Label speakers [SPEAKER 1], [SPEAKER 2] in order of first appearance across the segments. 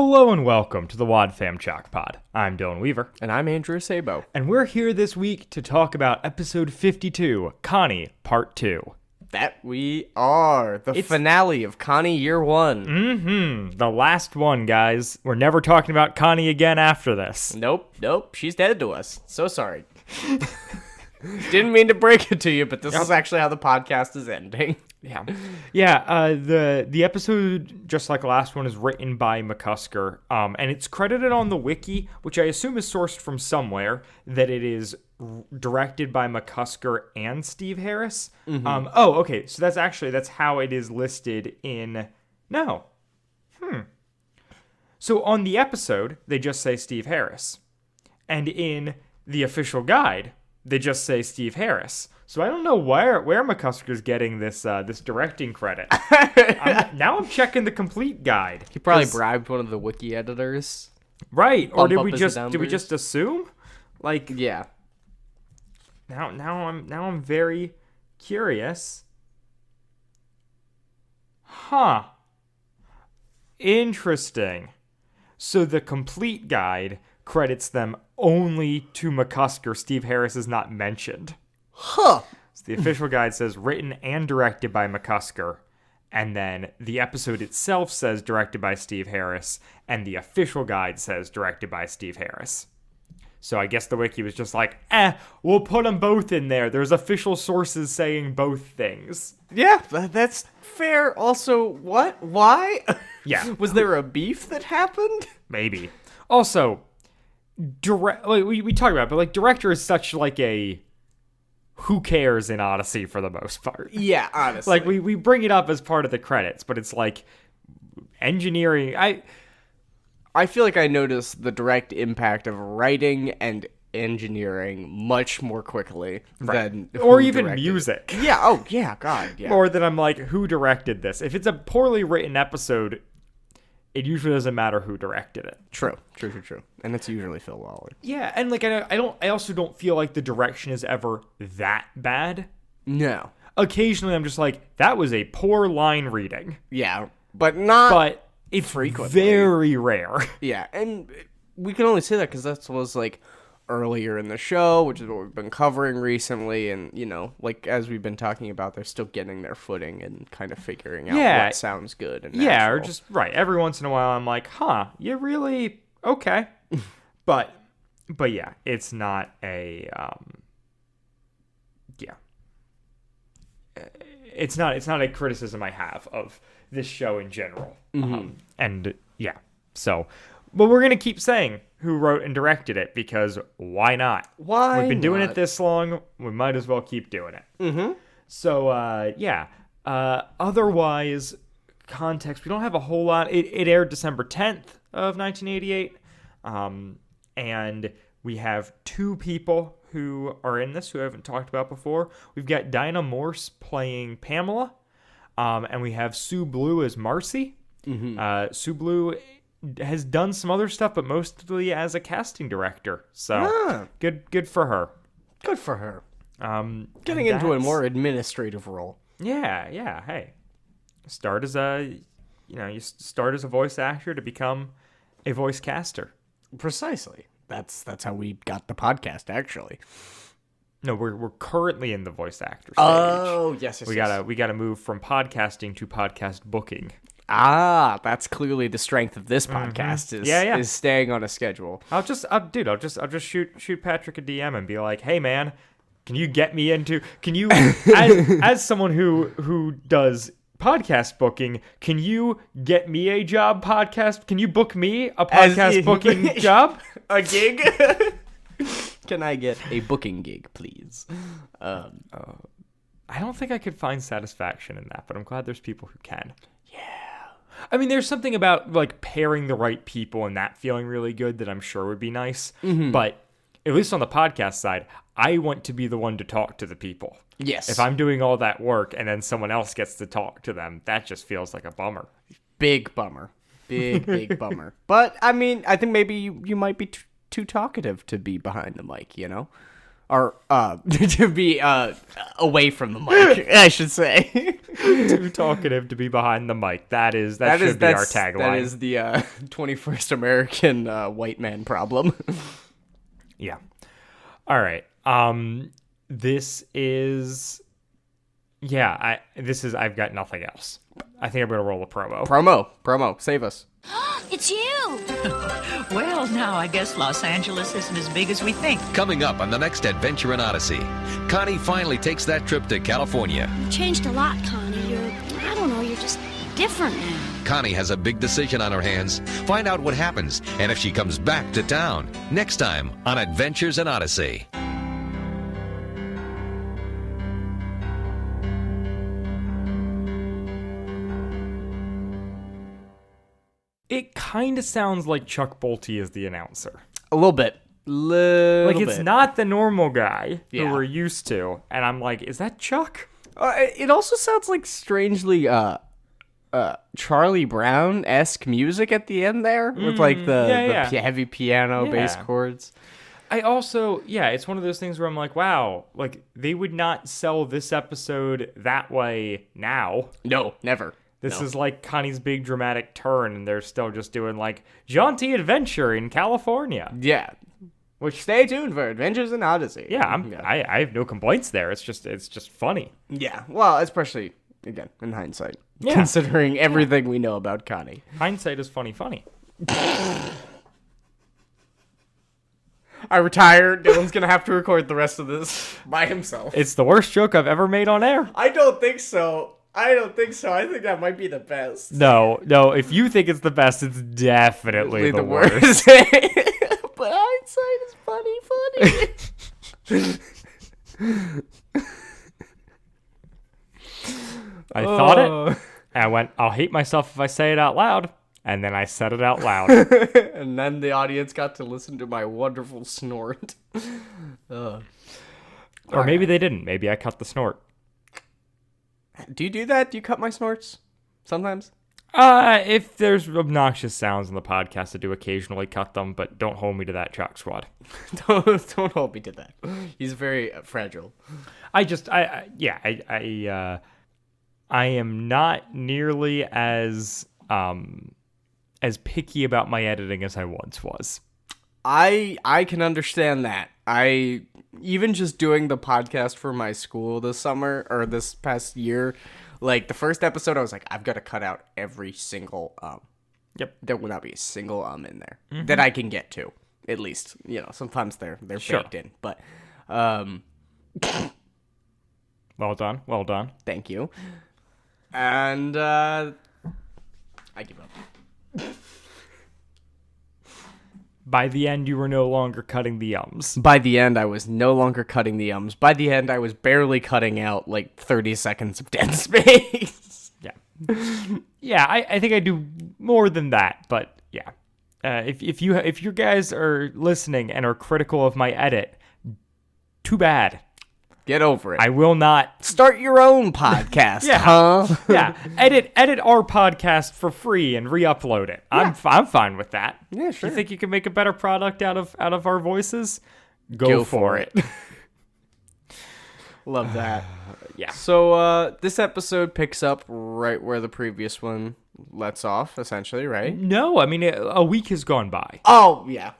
[SPEAKER 1] Hello and welcome to the Wad Fam Chalk Pod. I'm Dylan Weaver.
[SPEAKER 2] And I'm Andrew Sabo.
[SPEAKER 1] And we're here this week to talk about episode 52, Connie, Part 2.
[SPEAKER 2] That we are. The finale of Connie Year 1.
[SPEAKER 1] The last one, guys. We're never talking about Connie again after this.
[SPEAKER 2] Nope. She's dead to us. So sorry. Didn't mean to break it to you, but this is actually how the podcast is ending.
[SPEAKER 1] Yeah. The episode, just like the last one, is written by McCusker, and it's credited on the wiki, which I assume is sourced from somewhere, that it is directed by McCusker and Steve Harris. Okay. So that's how it is listed in. No. So on the episode, they just say Steve Harris, and in the official guide, they just say Steve Harris. So I don't know where McCusker's getting this directing credit. Now I'm checking the complete guide.
[SPEAKER 2] He probably bribed one of the wiki editors.
[SPEAKER 1] Right. Or did we just assume? Like,
[SPEAKER 2] yeah.
[SPEAKER 1] Now I'm very curious. Huh. Interesting. So the complete guide credits them only to McCusker. Steve Harris is not mentioned.
[SPEAKER 2] Huh.
[SPEAKER 1] So the official guide says written and directed by McCusker, and then the episode itself says directed by Steve Harris, and the official guide says directed by Steve Harris. So I guess the wiki was just like, we'll put them both in there. There's official sources saying both things.
[SPEAKER 2] Yeah, that's fair. Also, what? Why?
[SPEAKER 1] Yeah.
[SPEAKER 2] Was there a beef that happened?
[SPEAKER 1] Maybe. Also, we talk about it, but like director is such like a who cares in Odyssey for the most part.
[SPEAKER 2] Yeah, honestly.
[SPEAKER 1] Like we bring it up as part of the credits, but it's like engineering.
[SPEAKER 2] I feel like I noticed the direct impact of writing and engineering much more quickly than
[SPEAKER 1] or even
[SPEAKER 2] directed.
[SPEAKER 1] Music.
[SPEAKER 2] Yeah. Oh, yeah. God. Yeah.
[SPEAKER 1] More than I'm like, who directed this? If it's a poorly written episode, it usually doesn't matter who directed it.
[SPEAKER 2] True. And it's usually Phil Lawler.
[SPEAKER 1] Yeah, and like I also don't feel like the direction is ever that bad.
[SPEAKER 2] No.
[SPEAKER 1] Occasionally I'm just like, that was a poor line reading.
[SPEAKER 2] Yeah, but not.
[SPEAKER 1] But it's
[SPEAKER 2] frequently.
[SPEAKER 1] Very rare.
[SPEAKER 2] Yeah, and we can only say that because that was like earlier in the show, which is what we've been covering recently, and like as we've been talking about, they're still getting their footing and kind of figuring out what sounds good and natural.
[SPEAKER 1] Yeah, or just every once in a while I'm like, you really okay. but yeah, it's not a it's not a criticism I have of this show in general. And yeah, so but we're gonna keep saying who wrote and directed it, because why not? We've been doing it this long, we might as well keep doing it. So otherwise, context, we don't have a whole lot. It aired December 10th of 1988, and we have two people who are in this who I haven't talked about before. We've got Dinah Morse playing Pamela, and we have Sue Blue as Marcy. Sue Blue has done some other stuff, but mostly as a casting director. So good for her.
[SPEAKER 2] Good for her. Getting into a more administrative role.
[SPEAKER 1] Yeah. Hey, start as you start as a voice actor to become a voice caster.
[SPEAKER 2] Precisely. That's how we got the podcast, actually.
[SPEAKER 1] No, we're currently in the voice actor stage.
[SPEAKER 2] Oh, yes.
[SPEAKER 1] We gotta move from podcasting to podcast booking.
[SPEAKER 2] That's clearly the strength of this podcast is staying on a schedule.
[SPEAKER 1] I'll just shoot Patrick a DM and be like, hey man, can you get me into? Can you as someone who does podcast booking, can you get me a job podcast? Can you book me a podcast booking job?
[SPEAKER 2] A gig? Can I get a booking gig, please?
[SPEAKER 1] I don't think I could find satisfaction in that, but I'm glad there's people who can. Yeah. I mean, there's something about like pairing the right people and that feeling really good that I'm sure would be nice. But at least on the podcast side, I want to be the one to talk to the people.
[SPEAKER 2] Yes.
[SPEAKER 1] If I'm doing all that work and then someone else gets to talk to them, that just feels like a bummer.
[SPEAKER 2] Big bummer. Big bummer. But I mean, I think maybe you might be too talkative to be behind the mic, Or to be away from the mic, I should say.
[SPEAKER 1] Too talkative to be behind the mic. That should be our tagline.
[SPEAKER 2] That is the 21st American white man problem.
[SPEAKER 1] Yeah. All right. This is. Yeah. I've got nothing else. I think I'm gonna roll a promo.
[SPEAKER 2] Promo. Save us.
[SPEAKER 3] It's you!
[SPEAKER 4] Well, now I guess Los Angeles isn't as big as we think.
[SPEAKER 5] Coming up on the next adventure in Odyssey, Connie finally takes that trip to California.
[SPEAKER 3] You changed a lot, Connie. You're just different now.
[SPEAKER 5] Connie has a big decision on her hands. Find out what happens and if she comes back to town. Next time on Adventures in Odyssey.
[SPEAKER 1] It kind of sounds like Chuck Bolte is the announcer.
[SPEAKER 2] A little bit.
[SPEAKER 1] It's not the normal guy who
[SPEAKER 2] Yeah.
[SPEAKER 1] we're used to. And I'm like, is that Chuck?
[SPEAKER 2] It also sounds like strangely Charlie Brown-esque music at the end there with like the heavy piano bass chords.
[SPEAKER 1] I also, it's one of those things where I'm like, wow, like they would not sell this episode that way now.
[SPEAKER 2] No, never.
[SPEAKER 1] This is like Connie's big dramatic turn, and they're still just doing like jaunty adventure in California.
[SPEAKER 2] Yeah. Which stay tuned for Adventures in Odyssey.
[SPEAKER 1] Yeah, I have no complaints there. It's just funny.
[SPEAKER 2] Yeah. Well, especially again in hindsight, considering everything we know about Connie.
[SPEAKER 1] Hindsight is funny.
[SPEAKER 2] I retired. Dylan's gonna have to record the rest of this by himself.
[SPEAKER 1] It's the worst joke I've ever made on air.
[SPEAKER 2] I don't think so. I think that might be the best.
[SPEAKER 1] No. If you think it's the best, it's definitely the worst.
[SPEAKER 2] But hindsight is funny.
[SPEAKER 1] I thought it, and I went, I'll hate myself if I say it out loud. And then I said it out loud.
[SPEAKER 2] And then the audience got to listen to my wonderful snort.
[SPEAKER 1] Or maybe they didn't. Maybe I cut the snort.
[SPEAKER 2] Do you do that? Do you cut my snorts sometimes?
[SPEAKER 1] If there's obnoxious sounds in the podcast, I do occasionally cut them, but don't hold me to that, Jock Squad.
[SPEAKER 2] don't hold me to that. He's very fragile.
[SPEAKER 1] I am not nearly as picky about my editing as I once was.
[SPEAKER 2] I can understand that. Even just doing the podcast for my school this summer or this past year, like the first episode, I was like, I've got to cut out every single
[SPEAKER 1] Yep.
[SPEAKER 2] There will not be a single in there that I can get to. At least, sometimes they're
[SPEAKER 1] Sure.
[SPEAKER 2] baked in, but
[SPEAKER 1] Well done.
[SPEAKER 2] thank you. And I give up.
[SPEAKER 1] By the end, you were no longer cutting the ums.
[SPEAKER 2] By the end, I was no longer cutting the ums. By the end, I was barely cutting out like 30 seconds of dead space.
[SPEAKER 1] Yeah, I think I do more than that, but yeah. If you guys are listening and are critical of my edit, too bad.
[SPEAKER 2] Get over it.
[SPEAKER 1] I will not
[SPEAKER 2] Start your own podcast,
[SPEAKER 1] Yeah.
[SPEAKER 2] huh?
[SPEAKER 1] yeah, edit our podcast for free and re-upload it. I'm fine with that.
[SPEAKER 2] Yeah, sure.
[SPEAKER 1] You think you can make a better product out of our voices? Go for it.
[SPEAKER 2] Love that.
[SPEAKER 1] Yeah.
[SPEAKER 2] So this episode picks up right where the previous one lets off, essentially, right?
[SPEAKER 1] No, I mean a week has gone by.
[SPEAKER 2] Oh, yeah.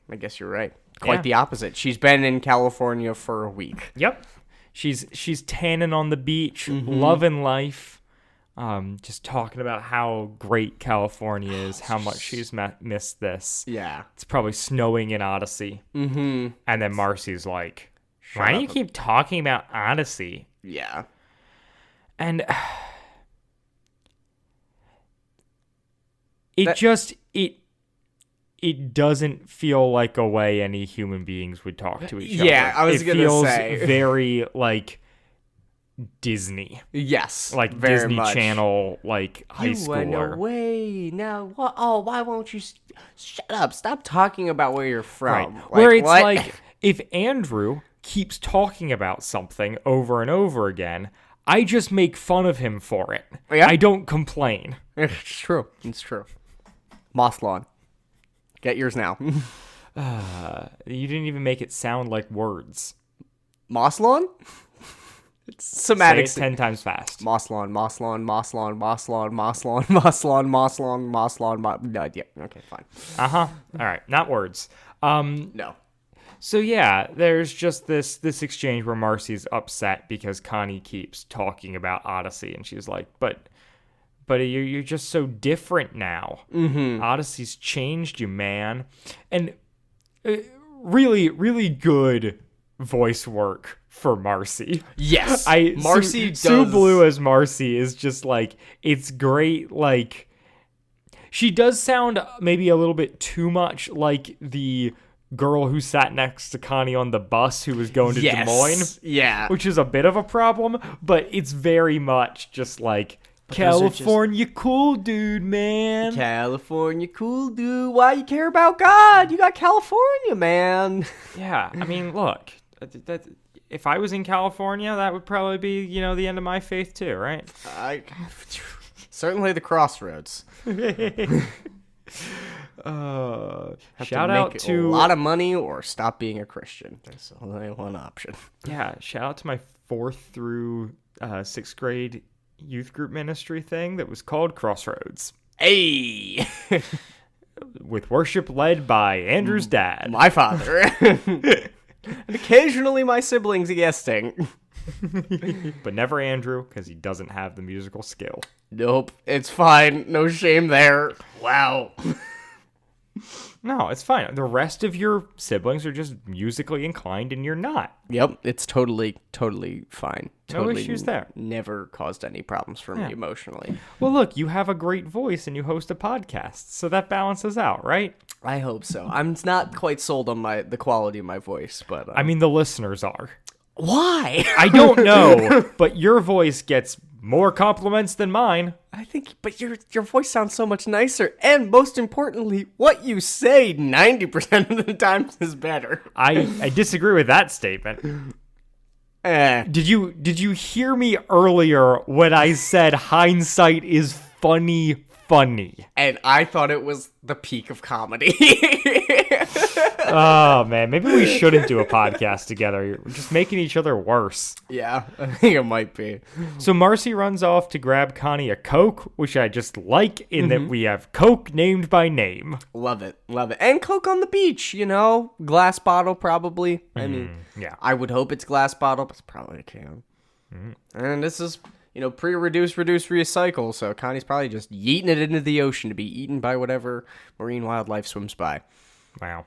[SPEAKER 2] I guess you're right. Quite
[SPEAKER 1] Yeah.
[SPEAKER 2] the opposite. She's been in California for a week.
[SPEAKER 1] Yep. She's tanning on the beach, loving life, just talking about how great California is, how much she's missed this.
[SPEAKER 2] Yeah.
[SPEAKER 1] It's probably snowing in Odyssey.
[SPEAKER 2] Mm-hmm.
[SPEAKER 1] And then Marcy's like, why do you keep talking about Odyssey?
[SPEAKER 2] Yeah.
[SPEAKER 1] And it doesn't feel like a way any human beings would talk to each other.
[SPEAKER 2] Yeah, I was gonna say.
[SPEAKER 1] It feels very like Disney.
[SPEAKER 2] Yes.
[SPEAKER 1] Like
[SPEAKER 2] very
[SPEAKER 1] Disney
[SPEAKER 2] much.
[SPEAKER 1] Channel, like high
[SPEAKER 2] You
[SPEAKER 1] schooler.
[SPEAKER 2] went away. Now, what? Oh, why won't you shut up? Stop talking about where you're from.
[SPEAKER 1] Right. Where it's
[SPEAKER 2] what?
[SPEAKER 1] like, if Andrew keeps talking about something over and over again, I just make fun of him for it.
[SPEAKER 2] Yeah.
[SPEAKER 1] I don't complain.
[SPEAKER 2] It's true. It's true. Moss lawn. Get yours now.
[SPEAKER 1] You didn't even make it sound like words.
[SPEAKER 2] Moss-lawn? It's somatic.
[SPEAKER 1] Say it 10 times fast.
[SPEAKER 2] Moss-lawn, Moss-lawn, Moss-lawn, Moss-lawn, Moss-lawn, Moss-lawn, Moss-lawn, Moss-lawn, no, yeah, okay, fine.
[SPEAKER 1] Uh-huh. All right, not words.
[SPEAKER 2] No.
[SPEAKER 1] So yeah, there's just this exchange where Marcy's upset because Connie keeps talking about Odyssey, and she's like, but you're just so different now. Mm-hmm. Odyssey's changed you, man. And really, really good voice work for Marcy.
[SPEAKER 2] Yes.
[SPEAKER 1] Marcy Sue Blue as Marcy is just like, it's great. Like, she does sound maybe a little bit too much like the girl who sat next to Connie on the bus who was going to Des Moines.
[SPEAKER 2] Yeah.
[SPEAKER 1] Which is a bit of a problem, but it's very much just like, California cool dude, man.
[SPEAKER 2] California cool dude. Why you care about God? You got California, man.
[SPEAKER 1] Yeah, I mean, look, if I was in California, that would probably be, the end of my faith too, right?
[SPEAKER 2] Certainly the crossroads.
[SPEAKER 1] Shout out to
[SPEAKER 2] a lot of money or stop being a Christian. There's only one option.
[SPEAKER 1] Yeah, shout out to my 4th through 6th grade youth group ministry thing that was called Crossroads.
[SPEAKER 2] Hey!
[SPEAKER 1] With worship led by Andrew's dad.
[SPEAKER 2] My father. And occasionally my siblings guesting.
[SPEAKER 1] But never Andrew, because he doesn't have the musical skill.
[SPEAKER 2] Nope, it's fine. No shame there. Wow.
[SPEAKER 1] No, it's fine. The rest of your siblings are just musically inclined and you're not.
[SPEAKER 2] Yep, it's totally fine.
[SPEAKER 1] No issues there.
[SPEAKER 2] Never caused any problems for me emotionally.
[SPEAKER 1] Well, look, you have a great voice and you host a podcast, so that balances out, right?
[SPEAKER 2] I hope so. I'm not quite sold on the quality of my voice, but...
[SPEAKER 1] I mean, the listeners are.
[SPEAKER 2] Why?
[SPEAKER 1] I don't know, but your voice gets more compliments than mine.
[SPEAKER 2] I think, but your voice sounds so much nicer, and most importantly, what you say 90% of the time is better.
[SPEAKER 1] I disagree with that statement. Did you hear me earlier when I said hindsight is funny?
[SPEAKER 2] And I thought it was the peak of comedy.
[SPEAKER 1] Oh, man. Maybe we shouldn't do a podcast together. We're just making each other worse.
[SPEAKER 2] Yeah, I think it might be.
[SPEAKER 1] So Marcy runs off to grab Connie a Coke, which I just like in that we have Coke named by name.
[SPEAKER 2] Love it. And Coke on the beach, Glass bottle, probably. I mean,
[SPEAKER 1] yeah.
[SPEAKER 2] I would hope it's glass bottle, but it's probably a can. And this is... pre-reduce, recycle, so Connie's probably just yeeting it into the ocean to be eaten by whatever marine wildlife swims by.
[SPEAKER 1] Wow.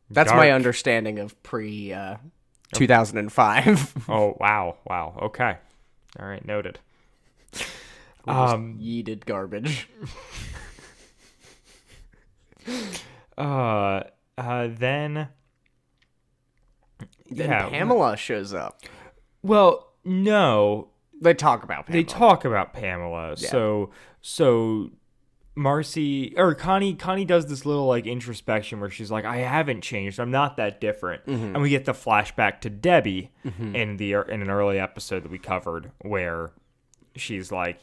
[SPEAKER 2] That's my understanding of pre-2005.
[SPEAKER 1] Oh, wow. Okay. All right, noted.
[SPEAKER 2] Yeeted garbage.
[SPEAKER 1] Then
[SPEAKER 2] Pamela shows up.
[SPEAKER 1] Well, no.
[SPEAKER 2] They talk about
[SPEAKER 1] Pamela.
[SPEAKER 2] Yeah.
[SPEAKER 1] So Marcy or Connie does this little like introspection where she's like, I haven't changed. I'm not that different. And we get the flashback to Debbie in an early episode that we covered where she's like,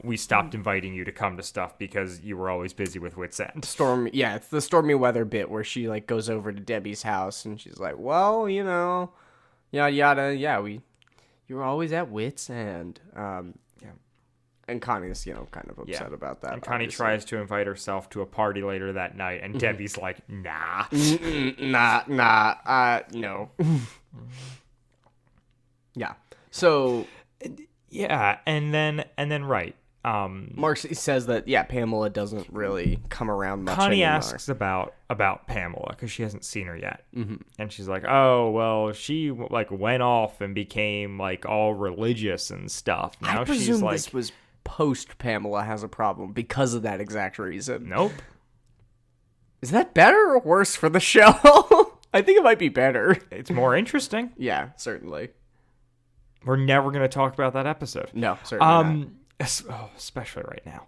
[SPEAKER 1] we stopped inviting you to come to stuff because you were always busy with Wits End.
[SPEAKER 2] It's the stormy weather bit where she like goes over to Debbie's house and she's like, well, yada yada, you were always at Wits End. And Connie's, kind of upset about that.
[SPEAKER 1] And Connie tries to invite herself to a party later that night, and Debbie's like, nah.
[SPEAKER 2] No. Yeah. So.
[SPEAKER 1] Yeah, and then right.
[SPEAKER 2] Marcy says that, Pamela doesn't really come around much
[SPEAKER 1] Connie
[SPEAKER 2] anymore.
[SPEAKER 1] asks about Pamela, because she hasn't seen her yet. And she's like, oh, well, she, went off and became, all religious and stuff. Now
[SPEAKER 2] I presume
[SPEAKER 1] she's like...
[SPEAKER 2] this was post-Pamela has a problem because of that exact reason.
[SPEAKER 1] Nope.
[SPEAKER 2] Is that better or worse for the show? I think it might be better.
[SPEAKER 1] It's more interesting.
[SPEAKER 2] Yeah, certainly.
[SPEAKER 1] We're never going to talk about that episode.
[SPEAKER 2] No, certainly not.
[SPEAKER 1] Especially right now.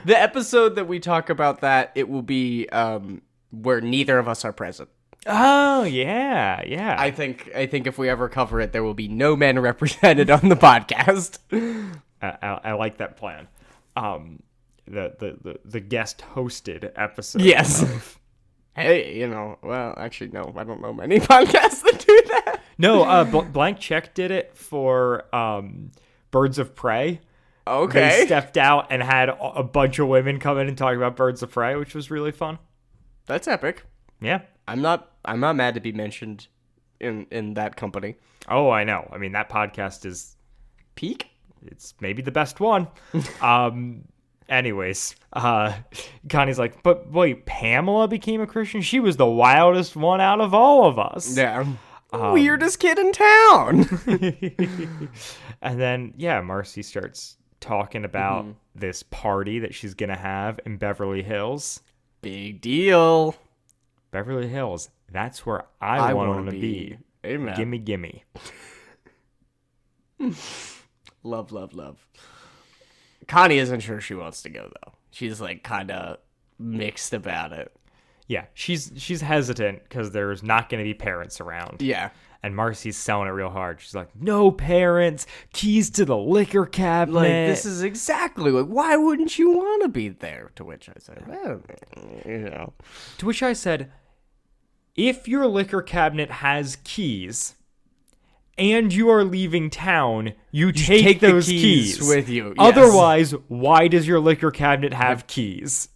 [SPEAKER 2] The episode that we talk about that, it will be where neither of us are present.
[SPEAKER 1] Oh, yeah.
[SPEAKER 2] I think if we ever cover it, there will be no men represented on the podcast.
[SPEAKER 1] I like that plan. The guest hosted episode.
[SPEAKER 2] Yes. Hey, well, actually, no, I don't know many podcasts that do that.
[SPEAKER 1] No, Blank Check did it for Birds of Prey.
[SPEAKER 2] Okay.
[SPEAKER 1] They stepped out and had a bunch of women come in and talk about Birds of Prey, which was really fun.
[SPEAKER 2] That's epic.
[SPEAKER 1] Yeah.
[SPEAKER 2] I'm not mad to be mentioned in that company.
[SPEAKER 1] Oh, I know. I mean, that podcast is
[SPEAKER 2] Peak?
[SPEAKER 1] it's maybe the best one. Anyways, Connie's like, but wait, Pamela became a Christian? She was the wildest one out of all of us.
[SPEAKER 2] Yeah. Weirdest kid in town.
[SPEAKER 1] And then, Marcy starts talking about this party that she's going to have in Beverly Hills.
[SPEAKER 2] Big deal.
[SPEAKER 1] Beverly Hills, that's where I want to be.
[SPEAKER 2] Amen.
[SPEAKER 1] Gimme.
[SPEAKER 2] Love, love, love. Connie isn't sure she wants to go, though. She's, like, kind of mixed about it.
[SPEAKER 1] Yeah, she's hesitant because there's not going to be parents around.
[SPEAKER 2] Yeah.
[SPEAKER 1] And Marcy's selling it real hard. She's like, no parents, keys to the liquor cabinet.
[SPEAKER 2] Like, this is exactly, like, why wouldn't you want to be there? To which I said, well,
[SPEAKER 1] To which I said, if your liquor cabinet has keys and you are leaving town, you take those
[SPEAKER 2] the
[SPEAKER 1] keys
[SPEAKER 2] with you. Yes.
[SPEAKER 1] Otherwise, why does your liquor cabinet have keys?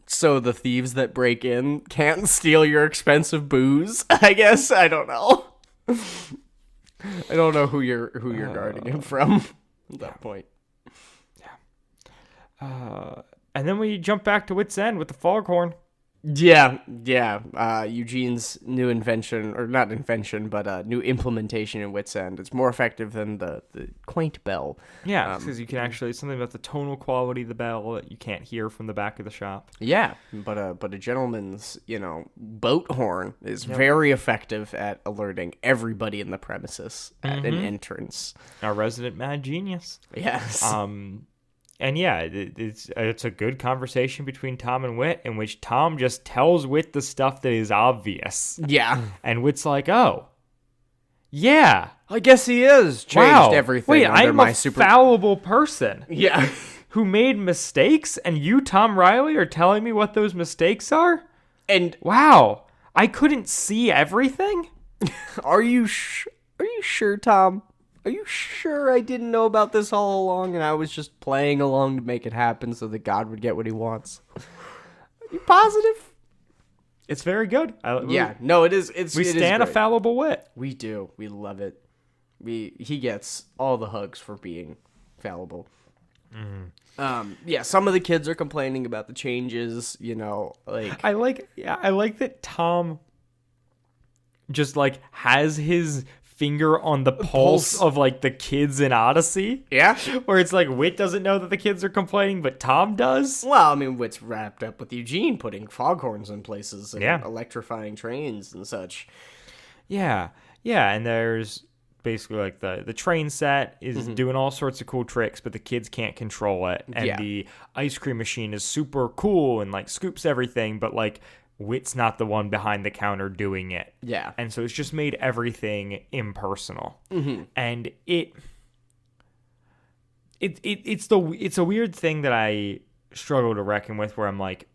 [SPEAKER 2] So the thieves that break in can't steal your expensive booze? I guess. I don't know. I don't know who you're guarding him from at that point.
[SPEAKER 1] And then we jump back to Wits End with the foghorn.
[SPEAKER 2] Yeah. Eugene's new invention, or not invention, but new implementation in Wits End. It's more effective than the quaint bell.
[SPEAKER 1] Yeah, because you can actually, something about the tonal quality of the bell that you can't hear from the back of the shop.
[SPEAKER 2] Yeah, but a gentleman's, boat horn is very effective at alerting everybody in the premises at an entrance.
[SPEAKER 1] Our resident mad genius.
[SPEAKER 2] Yes.
[SPEAKER 1] And yeah, it's a good conversation between Tom and Wit in which Tom just tells Wit the stuff that is obvious.
[SPEAKER 2] Yeah.
[SPEAKER 1] And Wit's like, oh, yeah.
[SPEAKER 2] I guess he is. Changed everything.
[SPEAKER 1] Wait,
[SPEAKER 2] under
[SPEAKER 1] I'm
[SPEAKER 2] my
[SPEAKER 1] a fallible person.
[SPEAKER 2] Yeah.
[SPEAKER 1] Who made mistakes, and you, Tom Riley, are telling me what those mistakes are?
[SPEAKER 2] And
[SPEAKER 1] wow, I couldn't see everything?
[SPEAKER 2] Are you sure, Tom? Are you sure I didn't know about this all along and I was just playing along to make it happen so that God would get what he wants? Are you positive?
[SPEAKER 1] It's very good.
[SPEAKER 2] No, it is.
[SPEAKER 1] We stand a fallible Wit.
[SPEAKER 2] We do. We love it. He gets all the hugs for being fallible. Some of the kids are complaining about the changes, like
[SPEAKER 1] I like that Tom just like has his finger on the pulse of like the kids in Odyssey.
[SPEAKER 2] Yeah.
[SPEAKER 1] Where it's like Wit doesn't know that the kids are complaining, but Tom does.
[SPEAKER 2] Well, I mean, Wit's wrapped up with Eugene putting foghorns in places and electrifying trains and such.
[SPEAKER 1] Yeah. Yeah, and there's basically like the train set is doing all sorts of cool tricks, but the kids can't control it. And the ice cream machine is super cool and like scoops everything, but like Wit's not the one behind the counter doing it.
[SPEAKER 2] Yeah.
[SPEAKER 1] And so it's just made everything impersonal. And it's a weird thing that I struggle to reckon with, where I'm like,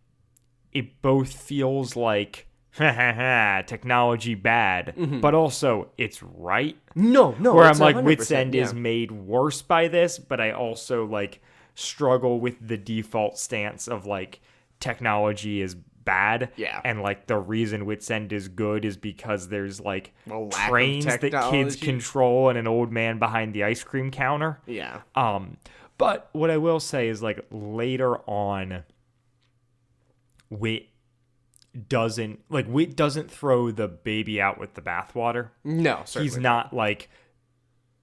[SPEAKER 1] it both feels like technology bad, but also it's right.
[SPEAKER 2] No.
[SPEAKER 1] Where I'm like, Wits End is made worse by this, but I also like struggle with the default stance of like technology is bad.
[SPEAKER 2] Yeah.
[SPEAKER 1] And like the reason Wits End is good is because there's like
[SPEAKER 2] lack of
[SPEAKER 1] trains that kids
[SPEAKER 2] technology.
[SPEAKER 1] control and an old man behind the ice cream counter.
[SPEAKER 2] Yeah.
[SPEAKER 1] But what I will say is like later on, Wit doesn't throw the baby out with the bathwater.
[SPEAKER 2] No, certainly
[SPEAKER 1] He's not like,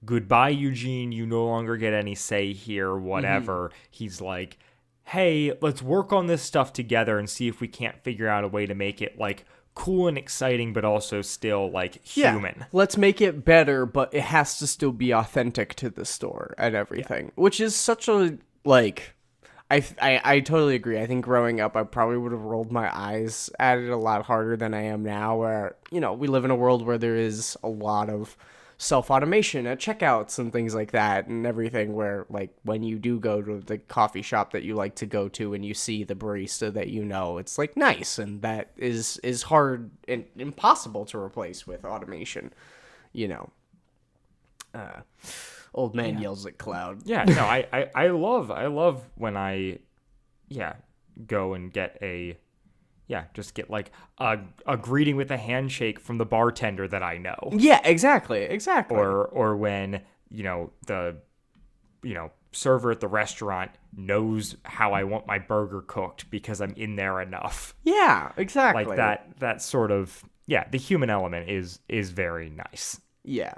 [SPEAKER 1] goodbye, Eugene, you no longer get any say here, whatever. He's like, hey, let's work on this stuff together and see if we can't figure out a way to make it like cool and exciting, but also still like human.
[SPEAKER 2] Yeah. Let's make it better, but it has to still be authentic to the store and everything, which is such a like. I totally agree. I think growing up, I probably would have rolled my eyes at it a lot harder than I am now, where, we live in a world where there is a lot of self-automation at checkouts and things like that and everything, where like when you do go to the coffee shop that you like to go to and you see the barista that it's like nice, and that is hard and impossible to replace with automation, old man yells at cloud.
[SPEAKER 1] Yeah, no, I love when I go and get just get like a greeting with a handshake from the bartender that I know.
[SPEAKER 2] Yeah, exactly.
[SPEAKER 1] Or when, the server at the restaurant knows how I want my burger cooked because I'm in there enough.
[SPEAKER 2] Yeah, exactly.
[SPEAKER 1] Like that sort of, the human element is very nice.
[SPEAKER 2] Yeah.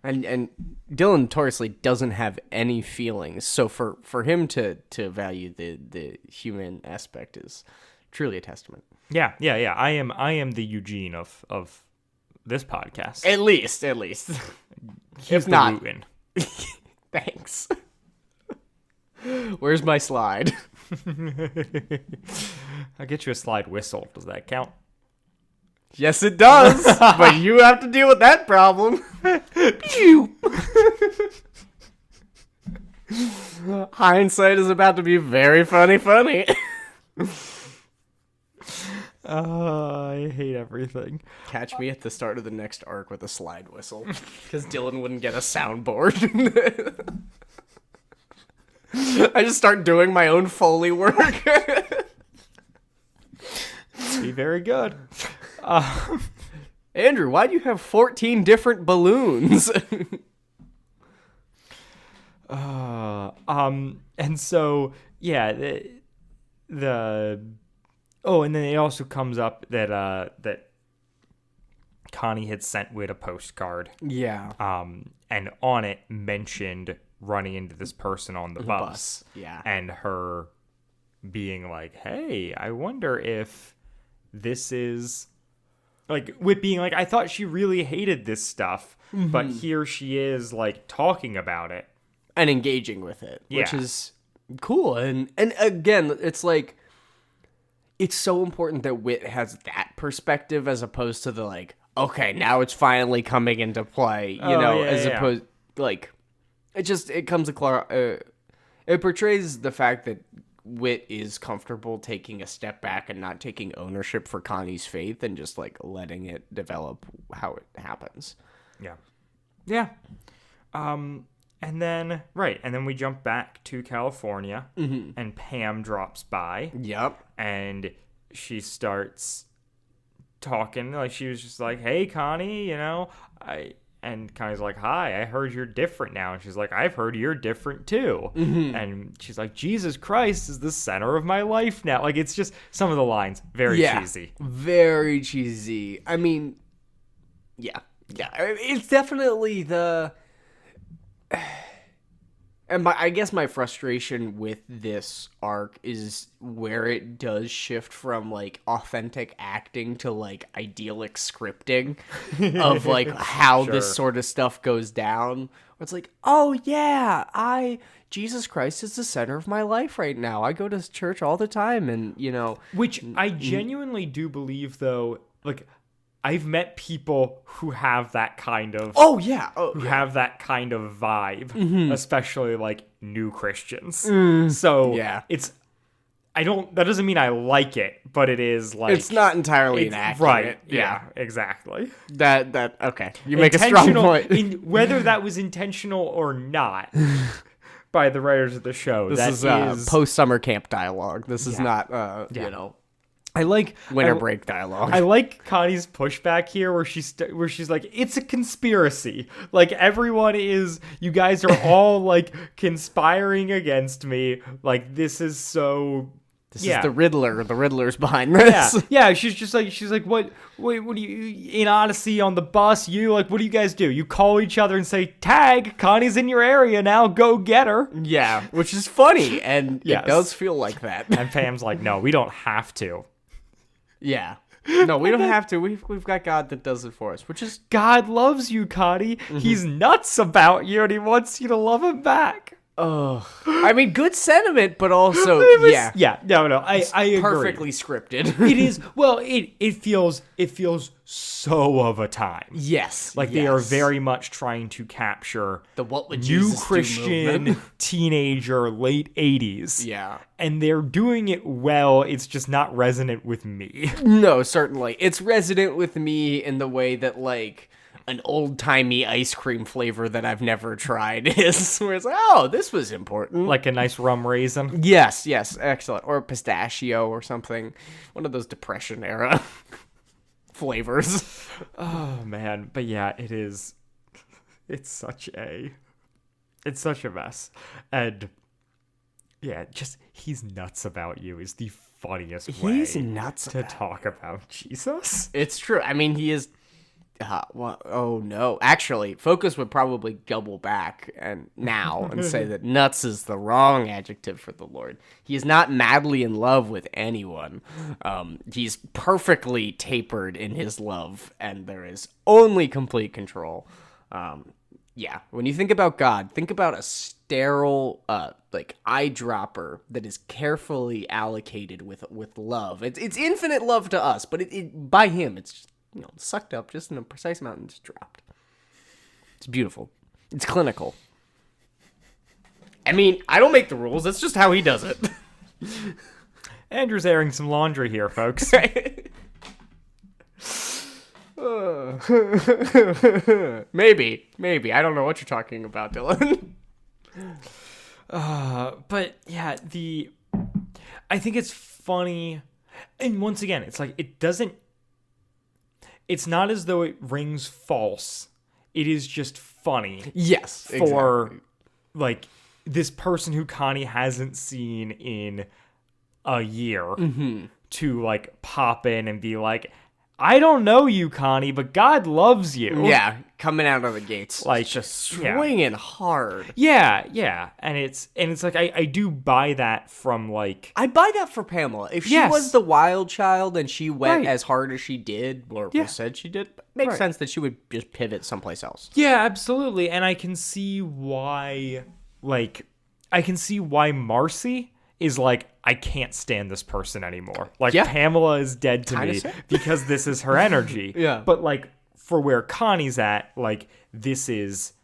[SPEAKER 2] And Dylan notoriously doesn't have any feelings, so for him to value the human aspect is truly a testament.
[SPEAKER 1] Yeah. I am the Eugene of this podcast.
[SPEAKER 2] At least.
[SPEAKER 1] If
[SPEAKER 2] the not,
[SPEAKER 1] Wooten.
[SPEAKER 2] Thanks. Where's my slide?
[SPEAKER 1] I'll get you a slide whistle. Does that count?
[SPEAKER 2] Yes, it does. But you have to deal with that problem. Pew. Hindsight is about to be very funny.
[SPEAKER 1] I hate everything.
[SPEAKER 2] Catch me at the start of the next arc with a slide whistle, because Dylan wouldn't get a soundboard. I just start doing my own Foley work.
[SPEAKER 1] Be very good.
[SPEAKER 2] Andrew, why do you have 14 different balloons?
[SPEAKER 1] And so and then it also comes up that Connie had sent Whit a postcard.
[SPEAKER 2] Yeah.
[SPEAKER 1] And on it mentioned running into this person on the bus.
[SPEAKER 2] Yeah.
[SPEAKER 1] And her being like, "Hey, I wonder if this is like," Whit being like, "I thought she really hated this stuff, but here she is like talking about it
[SPEAKER 2] and engaging with it, which
[SPEAKER 1] Yeah.
[SPEAKER 2] is cool." And again, it's like, it's so important that Whit has that perspective as opposed to the like, okay, now it's finally coming into play, opposed like it comes across. It portrays the fact that Whit is comfortable taking a step back and not taking ownership for Connie's faith and just like letting it develop how it happens.
[SPEAKER 1] Yeah. And then we jump back to California, and Pam drops by.
[SPEAKER 2] Yep.
[SPEAKER 1] And she starts talking, like she was just like, "Hey, Connie, and Connie's like, "Hi, I heard you're different now." And she's like, "I've heard you're different too." And she's like, "Jesus Christ is the center of my life now." Like, it's just some of the lines very cheesy.
[SPEAKER 2] Very cheesy. I mean, yeah. It's definitely the. And I guess my frustration with this arc is where it does shift from like authentic acting to like idyllic scripting of like how this sort of stuff goes down. Where it's like, oh yeah, Jesus Christ is the center of my life right now. I go to church all the time, and
[SPEAKER 1] Which I genuinely do believe, though, like, I've met people who have that kind of have that kind of vibe, especially like new Christians. So it's that doesn't mean I like it, but it is like
[SPEAKER 2] it's not entirely inaccurate.
[SPEAKER 1] Right. Yeah, exactly.
[SPEAKER 2] That okay. You make a strong point.
[SPEAKER 1] Whether that was intentional or not by the writers of the show.
[SPEAKER 2] This is post summer camp dialogue. This is not
[SPEAKER 1] I like
[SPEAKER 2] winter break dialogue.
[SPEAKER 1] I like Connie's pushback here, where she's like, "It's a conspiracy. Like, you guys are all like conspiring against me. Like, this is so."
[SPEAKER 2] This is the Riddler. The Riddler's behind this.
[SPEAKER 1] Yeah. She's like, what do you in Odyssey on the bus? What do you guys do? You call each other and say, "Tag, Connie's in your area now. Go get her."
[SPEAKER 2] Yeah, which is funny, and it does feel like that.
[SPEAKER 1] And Pam's like, "No, we don't have to."
[SPEAKER 2] Yeah. No, we don't have to. We've got God that does it for us, which is...
[SPEAKER 1] God loves you, Connie. He's nuts about you, and he wants you to love him back.
[SPEAKER 2] I mean, good sentiment, but also, yeah.
[SPEAKER 1] Yeah, no, I agree.
[SPEAKER 2] Perfectly scripted.
[SPEAKER 1] It is, well, it feels so of a time.
[SPEAKER 2] Yes.
[SPEAKER 1] Like they are very much trying to capture
[SPEAKER 2] the what would
[SPEAKER 1] new
[SPEAKER 2] Jesus do
[SPEAKER 1] Christian
[SPEAKER 2] movement.
[SPEAKER 1] teenager, late 80s.
[SPEAKER 2] Yeah.
[SPEAKER 1] And they're doing it well, it's just not resonant with me.
[SPEAKER 2] No, certainly. It's resident with me in the way that, like, an old-timey ice cream flavor that I've never tried is. Where it's like, oh, this was important.
[SPEAKER 1] Like a nice rum raisin.
[SPEAKER 2] Yes, excellent. Or pistachio or something. One of those Depression-era flavors.
[SPEAKER 1] Oh, man. But yeah, it's such a mess. And yeah, just, he's nuts about you is the funniest way
[SPEAKER 2] He's nuts
[SPEAKER 1] to
[SPEAKER 2] about
[SPEAKER 1] talk about Jesus.
[SPEAKER 2] It's true. I mean, he is... oh no! Actually, Focus would probably double back and say that nuts is the wrong adjective for the Lord. He is not madly in love with anyone. He's perfectly tapered in his love, and there is only complete control. Yeah, when you think about God, think about a sterile, like eyedropper that is carefully allocated with love. It's infinite love to us, but it by him, it's just, sucked up just in a precise amount and just dropped. It's beautiful. It's clinical. I mean, I don't make the rules. That's just how he does it.
[SPEAKER 1] Andrew's airing some laundry here, folks.
[SPEAKER 2] Maybe. I don't know what you're talking about, Dylan.
[SPEAKER 1] But yeah, I think it's funny. And once again, it's like, it's not as though it rings false. It is just funny.
[SPEAKER 2] Yes.
[SPEAKER 1] For,
[SPEAKER 2] exactly.
[SPEAKER 1] like, this person who Connie hasn't seen in a year to, like, pop in and be like, I don't know you, Connie, but God loves you.
[SPEAKER 2] Yeah, coming out of the gates.
[SPEAKER 1] Like,
[SPEAKER 2] just swinging hard.
[SPEAKER 1] Yeah. And it's like, I do buy that from, like...
[SPEAKER 2] I buy that for Pamela. If she was the wild child and she went as hard as she did, or said she did, it makes sense that she would just pivot someplace else.
[SPEAKER 1] Yeah, absolutely. And I can see why, Marcy is like, I can't stand this person anymore. Like, Pamela is dead to me because this is her energy.
[SPEAKER 2] Yeah.
[SPEAKER 1] But, like, for where Connie's at, like, this is...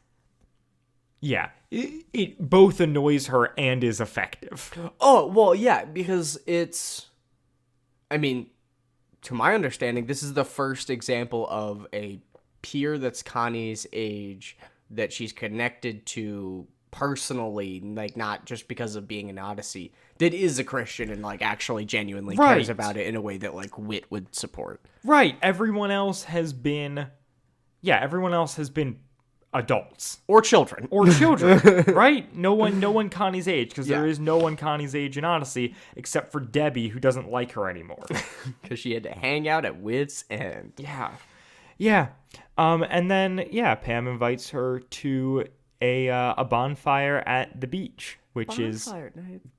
[SPEAKER 1] Yeah. It both annoys her and is effective.
[SPEAKER 2] Oh, well, yeah, because it's... I mean, to my understanding, this is the first example of a peer that's Connie's age that she's connected to personally, like, not just because of being an Odyssey, that is a Christian and, like, actually genuinely cares about it in a way that, like, Wit would support.
[SPEAKER 1] Right. Everyone else has been adults.
[SPEAKER 2] Or children.
[SPEAKER 1] Right? No one Connie's age, because there is no one Connie's age in Odyssey, except for Debbie, who doesn't like her anymore.
[SPEAKER 2] Because she had to hang out at Wit's End.
[SPEAKER 1] Yeah. And then, Pam invites her to a bonfire at the beach, which is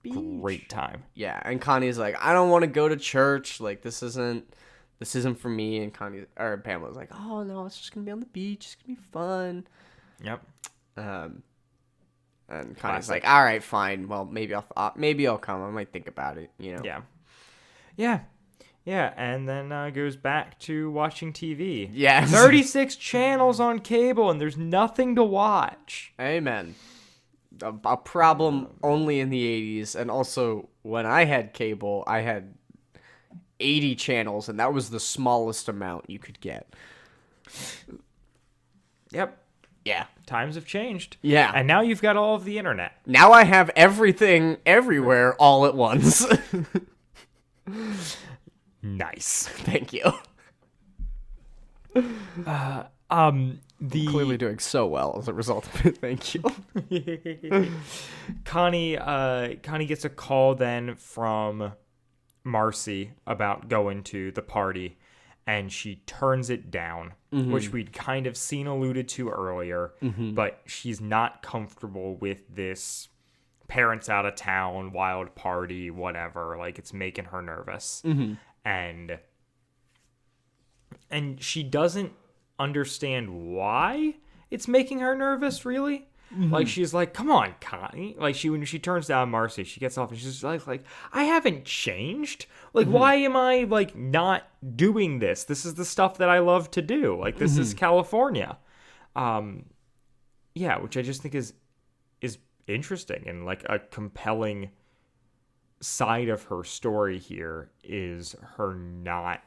[SPEAKER 1] great time.
[SPEAKER 2] Yeah, and Connie's like, I don't want to go to church. Like, this isn't for me. And Pamela's like, oh no, it's just gonna be on the beach. It's gonna be fun.
[SPEAKER 1] Yep.
[SPEAKER 2] And Connie's like, all right, fine. Well, maybe I'll come. I might think about it.
[SPEAKER 1] Yeah, and then goes back to watching TV.
[SPEAKER 2] Yeah.
[SPEAKER 1] 36 channels on cable, and there's nothing to watch.
[SPEAKER 2] Amen. A problem only in the 80s, and also when I had cable, I had 80 channels, and that was the smallest amount you could get.
[SPEAKER 1] Yep.
[SPEAKER 2] Yeah.
[SPEAKER 1] Times have changed.
[SPEAKER 2] Yeah.
[SPEAKER 1] And now you've got all of the internet.
[SPEAKER 2] Now I have everything everywhere all at once.
[SPEAKER 1] Nice.
[SPEAKER 2] Thank you.
[SPEAKER 1] Clearly
[SPEAKER 2] doing so well as a result of it. Thank you.
[SPEAKER 1] Connie gets a call then from Marcy about going to the party, and she turns it down, which we'd kind of seen alluded to earlier, but she's not comfortable with this parents out of town, wild party, whatever. Like, it's making her nervous. And she doesn't understand why it's making her nervous, really. Like, she's like, come on, Connie. Like, when she turns down Marcy, she gets off and she's like, I haven't changed. Like, why am I, like, not doing this? This is the stuff that I love to do. Like, this is California. Yeah, which I just think is interesting, and, like, a compelling side of her story here is her not...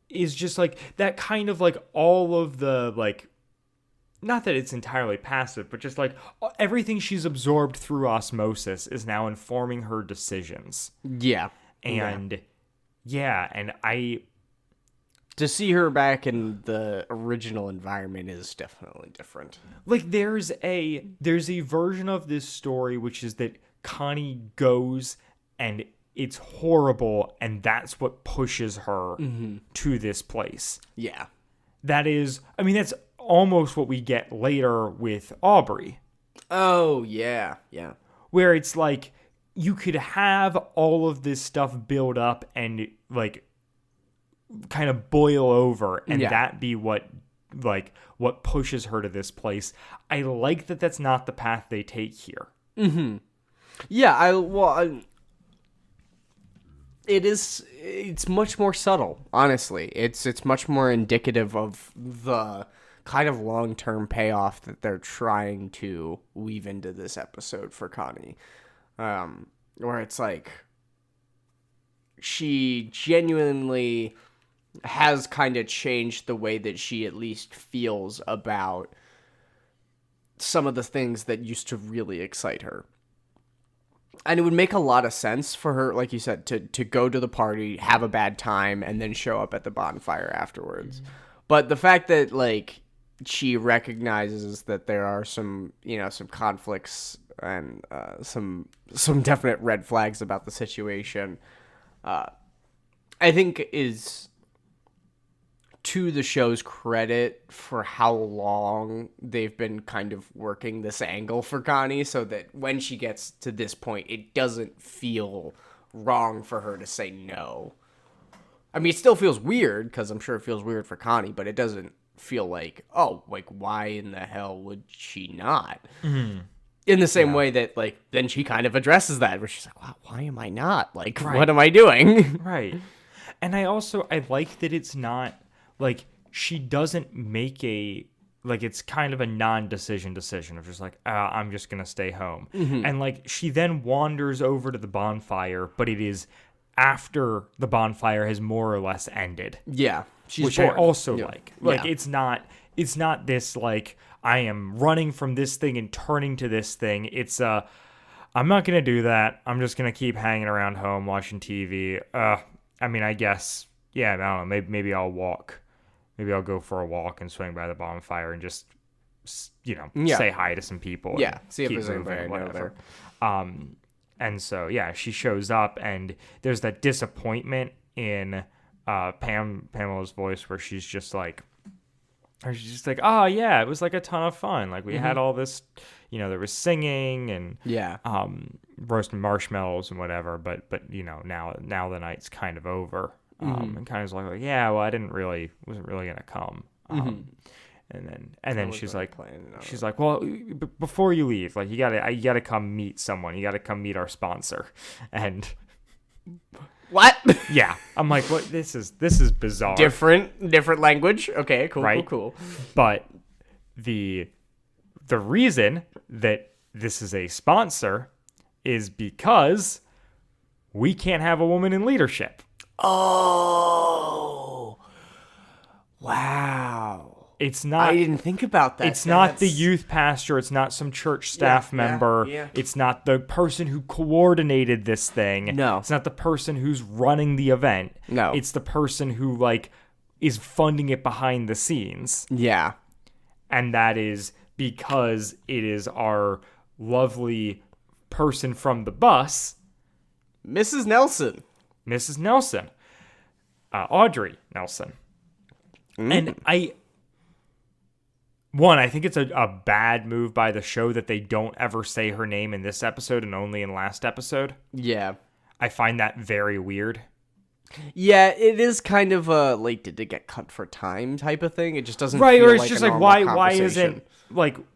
[SPEAKER 1] is just, like, that kind of, like, all of the, like... not that it's entirely passive, but just, like, everything she's absorbed through osmosis is now informing her decisions.
[SPEAKER 2] Yeah.
[SPEAKER 1] And, and I...
[SPEAKER 2] to see her back in the original environment is definitely different.
[SPEAKER 1] Like, there's a version of this story which is that Connie goes and it's horrible, and that's what pushes her to this place.
[SPEAKER 2] Yeah.
[SPEAKER 1] That is, I mean, that's almost what we get later with Aubrey.
[SPEAKER 2] Oh, yeah, yeah.
[SPEAKER 1] Where it's like, you could have all of this stuff build up and, like, kind of boil over, and that be what pushes her to this place. I like that that's not the path they take here.
[SPEAKER 2] Yeah, it's much more subtle, honestly. It's much more indicative of the kind of long-term payoff that they're trying to weave into this episode for Connie. Where it's like, she genuinely has kind of changed the way that she at least feels about some of the things that used to really excite her. And it would make a lot of sense for her, like you said, to go to the party, have a bad time, and then show up at the bonfire afterwards. But the fact that, like, she recognizes that there are some conflicts and some definite red flags about the situation, I think is to the show's credit for how long they've been kind of working this angle for Connie, so that when she gets to this point, it doesn't feel wrong for her to say no. I mean, it still feels weird, because I'm sure it feels weird for Connie, but it doesn't feel like, oh, like, why in the hell would she not? In the same way that, like, then she kind of addresses that, where she's like, wow, why am I not? Like, what am I doing?
[SPEAKER 1] Right. And I like that it's not, like, she doesn't make it's kind of a non-decision of just like, I'm just going to stay home. And, like, she then wanders over to the bonfire, but it is after the bonfire has more or less ended.
[SPEAKER 2] Yeah.
[SPEAKER 1] Which bored. I also like. Like, it's not this, like, I am running from this thing and turning to this thing. It's, I'm not going to do that. I'm just going to keep hanging around home watching TV. I mean, I guess, I don't know, maybe I'll walk. Maybe I'll go for a walk and swing by the bonfire and just, say hi to some people.
[SPEAKER 2] Yeah, see if
[SPEAKER 1] keep
[SPEAKER 2] there's anybody
[SPEAKER 1] whatever. And so, she shows up, and there's that disappointment in Pamela's voice where she's just like, oh, yeah, it was like a ton of fun. Like, we had all this, there was singing and roasting marshmallows and whatever, but now the night's kind of over. And kind of like, yeah, well, wasn't really gonna come. And then she's like, well, before you leave, like, you gotta come meet someone. You gotta come meet our sponsor. And
[SPEAKER 2] what?
[SPEAKER 1] Yeah, I'm like, what? This is bizarre.
[SPEAKER 2] Different language. Okay, cool, right? Cool.
[SPEAKER 1] But the reason that this is a sponsor is because we can't have a woman in leadership.
[SPEAKER 2] Oh, wow.
[SPEAKER 1] It's not.
[SPEAKER 2] I didn't think about that.
[SPEAKER 1] It's not the youth pastor. It's not some church staff member.
[SPEAKER 2] Yeah.
[SPEAKER 1] It's not the person who coordinated this thing.
[SPEAKER 2] No.
[SPEAKER 1] It's not the person who's running the event.
[SPEAKER 2] No.
[SPEAKER 1] It's the person who, like, is funding it behind the scenes.
[SPEAKER 2] Yeah.
[SPEAKER 1] And that is because it is our lovely person from the bus,
[SPEAKER 2] Mrs. Nelson.
[SPEAKER 1] Audrey Nelson. And I think it's a bad move by the show that they don't ever say her name in this episode and only in last episode.
[SPEAKER 2] Yeah.
[SPEAKER 1] I find that very weird.
[SPEAKER 2] Yeah, it is kind of a, like, did it get cut for time type of thing? It just doesn't
[SPEAKER 1] Right,
[SPEAKER 2] feel
[SPEAKER 1] or it's
[SPEAKER 2] like
[SPEAKER 1] just
[SPEAKER 2] a
[SPEAKER 1] like,
[SPEAKER 2] normal
[SPEAKER 1] why
[SPEAKER 2] conversation.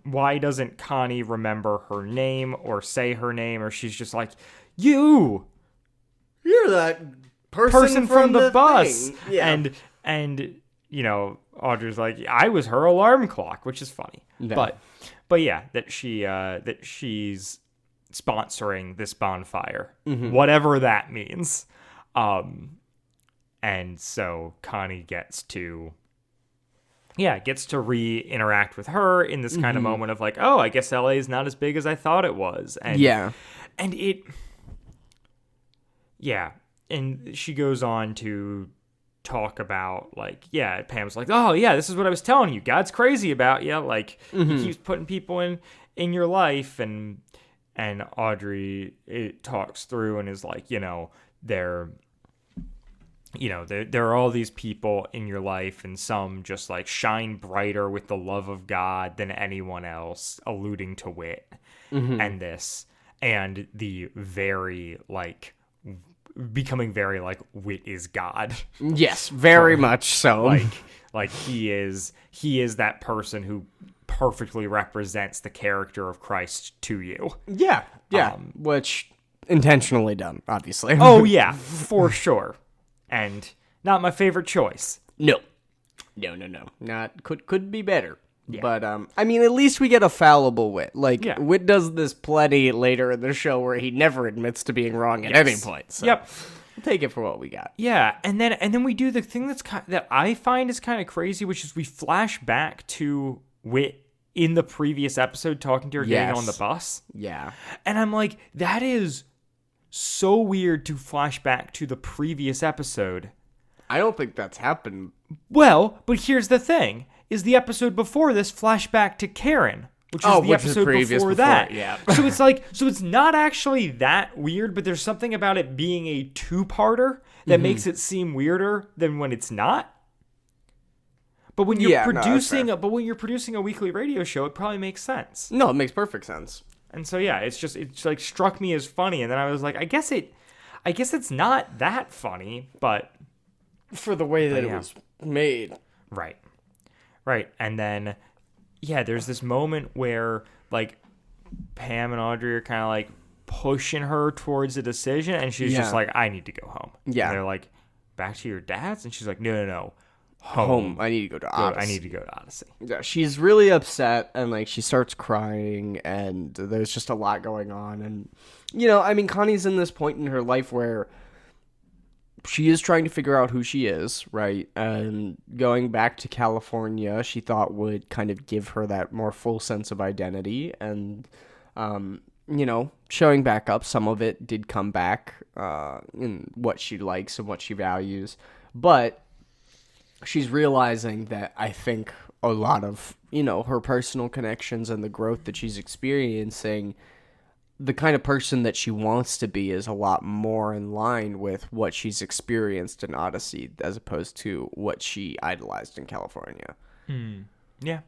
[SPEAKER 1] why doesn't Connie remember her name or say her name, or she's just like, you
[SPEAKER 2] You're that
[SPEAKER 1] person from the bus.
[SPEAKER 2] thing. Yeah.
[SPEAKER 1] And you know, Audrey's like, I was her alarm clock, which is funny.
[SPEAKER 2] Yeah.
[SPEAKER 1] But yeah, that she's sponsoring this bonfire,
[SPEAKER 2] Mm-hmm.
[SPEAKER 1] whatever that means. And so Connie gets to re-interact with her in this kind of moment of like, oh, I guess LA is not as big as I thought it was. And and she goes on to talk about, like, Pam's like, oh yeah, this is what I was telling you, God's crazy about you, like, he keeps putting people in your life. And Audrey, it talks through and is like, there are all these people in your life, and some just like shine brighter with the love of God than anyone else, alluding to Wit and this, and the very like becoming very like Wit is God.
[SPEAKER 2] Yes, very much so.
[SPEAKER 1] Like he is that person who perfectly represents the character of Christ to you.
[SPEAKER 2] Yeah, which intentionally done, obviously.
[SPEAKER 1] Oh yeah, for sure. And not my favorite choice.
[SPEAKER 2] No. Not could be better.
[SPEAKER 1] Yeah.
[SPEAKER 2] But I mean, at least we get a fallible Wit. Like,
[SPEAKER 1] Yeah.
[SPEAKER 2] Wit does this plenty later in the show where he never admits to being wrong at any point. So
[SPEAKER 1] Yep.
[SPEAKER 2] we'll take it for what we got.
[SPEAKER 1] Yeah, and then we do the thing that I find is kind of crazy, which is we flash back to Wit in the previous episode talking to her getting
[SPEAKER 2] Yes.
[SPEAKER 1] on the bus.
[SPEAKER 2] Yeah.
[SPEAKER 1] And I'm like, that is so weird to flash back to the previous episode.
[SPEAKER 2] I don't think that's happened.
[SPEAKER 1] Well, but here's the thing, is the episode before this flashback to Karen, which is the
[SPEAKER 2] which is
[SPEAKER 1] episode
[SPEAKER 2] previous
[SPEAKER 1] before
[SPEAKER 2] before
[SPEAKER 1] that.
[SPEAKER 2] it, yeah.
[SPEAKER 1] So it's not actually that weird, but there's something about it being a two-parter that makes it seem weirder than when it's not. But when you're when you're producing a weekly radio show, it probably makes sense.
[SPEAKER 2] No, it makes perfect sense.
[SPEAKER 1] And so yeah, it's like struck me as funny, and then I was like, I guess it's not that funny, but
[SPEAKER 2] For the way that it
[SPEAKER 1] yeah.
[SPEAKER 2] was made.
[SPEAKER 1] Right. And then, there's this moment where, like, Pam and Audrey are kind of, like, pushing her towards a decision, and she's just like, I need to go home.
[SPEAKER 2] Yeah.
[SPEAKER 1] And they're like, back to your dad's? And she's like, no.
[SPEAKER 2] Home. I need to go to Odyssey.
[SPEAKER 1] I need to go to Odyssey.
[SPEAKER 2] Yeah, she's really upset, and, like, she starts crying, and there's just a lot going on. And, I mean, Connie's in this point in her life where she is trying to figure out who she is, right? And going back to California, she thought would kind of give her that more full sense of identity. And, showing back up, some of it did come back in what she likes and what she values. But she's realizing that I think a lot of, her personal connections and the growth that she's experiencing, the kind of person that she wants to be is a lot more in line with what she's experienced in Odyssey as opposed to what she idolized in California.
[SPEAKER 1] Yeah.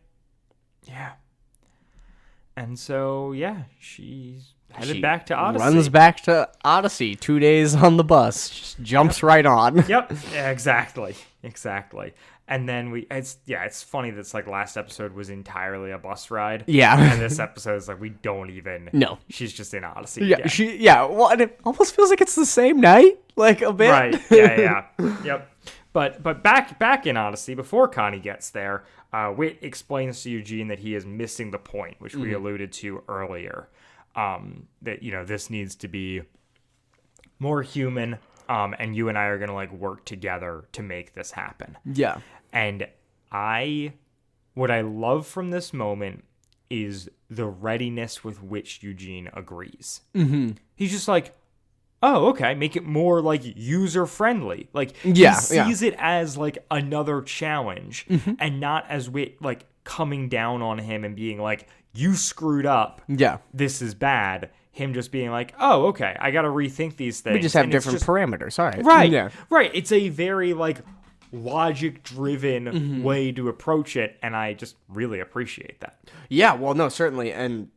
[SPEAKER 1] And so, she's headed back to Odyssey.
[SPEAKER 2] Runs back to Odyssey 2 days on the bus. Just jumps right on.
[SPEAKER 1] Yep. Yeah, exactly. And then it's funny that it's like last episode was entirely a bus ride.
[SPEAKER 2] Yeah.
[SPEAKER 1] And this episode is like, we don't even.
[SPEAKER 2] No.
[SPEAKER 1] She's just in Odyssey.
[SPEAKER 2] Yeah. Well, and it almost feels like it's the same night, like a bit.
[SPEAKER 1] Right. Yeah. Yep. But back in Odyssey, before Connie gets there, Wit explains to Eugene that he is missing the point, which we alluded to earlier. That, this needs to be more human. And you and I are going to like work together to make this happen.
[SPEAKER 2] Yeah.
[SPEAKER 1] And what I love from this moment is the readiness with which Eugene agrees. Mm-hmm. He's just like, oh, okay, make it more like user friendly. Like he sees it as like another challenge and not as Wit like coming down on him and being like, you screwed up.
[SPEAKER 2] Yeah.
[SPEAKER 1] This is bad. Him just being like, oh, okay, I got to rethink these things.
[SPEAKER 2] We just have different parameters. All right.
[SPEAKER 1] Right.
[SPEAKER 2] Yeah.
[SPEAKER 1] Right. It's a very like logic-driven way to approach it, and I just really appreciate that.
[SPEAKER 2] Yeah, well, no, certainly, and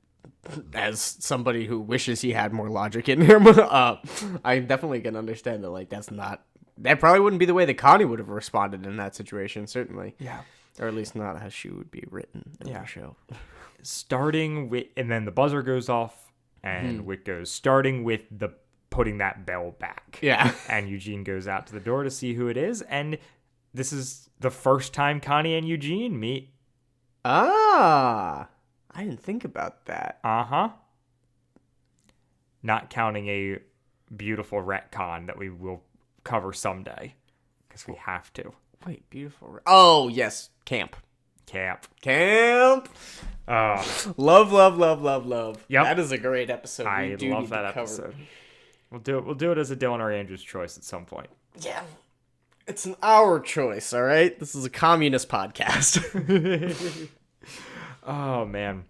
[SPEAKER 2] as somebody who wishes he had more logic in him, I definitely can understand that, like, that's not that probably wouldn't be the way that Connie would have responded in that situation, certainly.
[SPEAKER 1] Yeah.
[SPEAKER 2] Or at least not how she would be written in the show.
[SPEAKER 1] Starting with, and then the buzzer goes off, and Whit goes, starting with the putting that bell back.
[SPEAKER 2] Yeah.
[SPEAKER 1] And Eugene goes out to the door to see who it is, and this is the first time Connie and Eugene meet.
[SPEAKER 2] Ah, I didn't think about that.
[SPEAKER 1] Uh-huh. Not counting a beautiful retcon that we will cover someday, because we have to.
[SPEAKER 2] Wait, beautiful. Oh, yes. Camp.
[SPEAKER 1] Camp.
[SPEAKER 2] Love, love, love, love, love.
[SPEAKER 1] Yep.
[SPEAKER 2] That is a great episode.
[SPEAKER 1] I love that episode. We'll do it as a Dylan or Andrew's choice at some point.
[SPEAKER 2] Yeah. It's an our choice, all right? This is a communist podcast.
[SPEAKER 1] Oh man.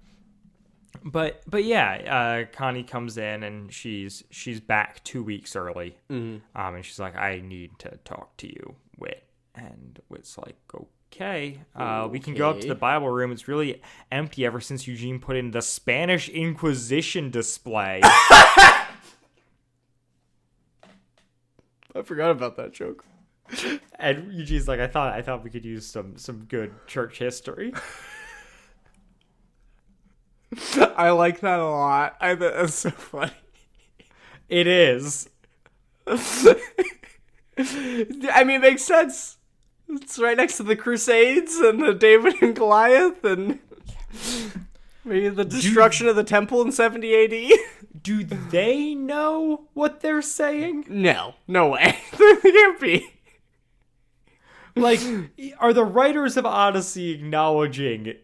[SPEAKER 1] But yeah, Connie comes in and she's back 2 weeks early. And she's like, I need to talk to you, Whit. And Whit's like, okay, we can go up to the Bible room. It's really empty ever since Eugene put in the Spanish Inquisition display.
[SPEAKER 2] I forgot about that joke.
[SPEAKER 1] And Eugene's like, I thought we could use some good church history.
[SPEAKER 2] I like that a lot. I think that's so funny.
[SPEAKER 1] It is.
[SPEAKER 2] I mean, it makes sense. It's right next to the Crusades and the David and Goliath and maybe the destruction of the temple in 70 AD.
[SPEAKER 1] Do they know what they're saying?
[SPEAKER 2] No way. They can't be.
[SPEAKER 1] Like, are the writers of Odyssey acknowledging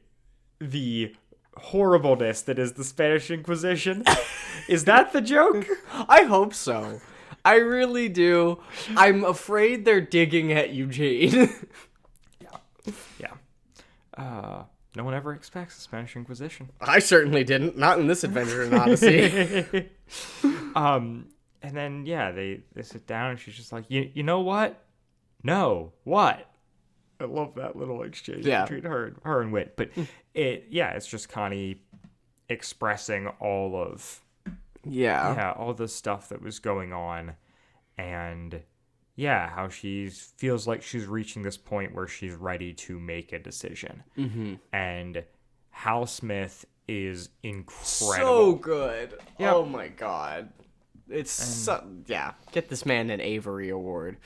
[SPEAKER 1] the horribleness that is the Spanish Inquisition? Is that the joke?
[SPEAKER 2] I hope so. I really do. I'm afraid they're digging at Eugene.
[SPEAKER 1] Yeah. No one ever expects the Spanish Inquisition.
[SPEAKER 2] I certainly didn't. Not in this adventure in Odyssey.
[SPEAKER 1] And then, yeah, they sit down and she's just like, you know what? No. What? I love that little exchange between her and Whit. But it's just Connie expressing all of all the stuff that was going on, and how she feels like she's reaching this point where she's ready to make a decision. And Hal Smith is incredible.
[SPEAKER 2] So good.
[SPEAKER 1] Yep.
[SPEAKER 2] Oh my god. It's get this man an Avery Award.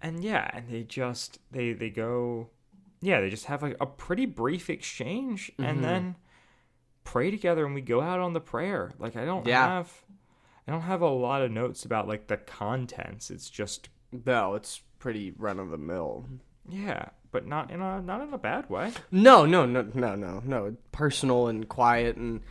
[SPEAKER 1] And they just they go they just have like a pretty brief exchange and then pray together, and we go out on the prayer. Like I don't have a lot of notes about like the contents. It's just
[SPEAKER 2] it's pretty run of the mill.
[SPEAKER 1] Yeah, but not in a bad way.
[SPEAKER 2] No. Personal and quiet, and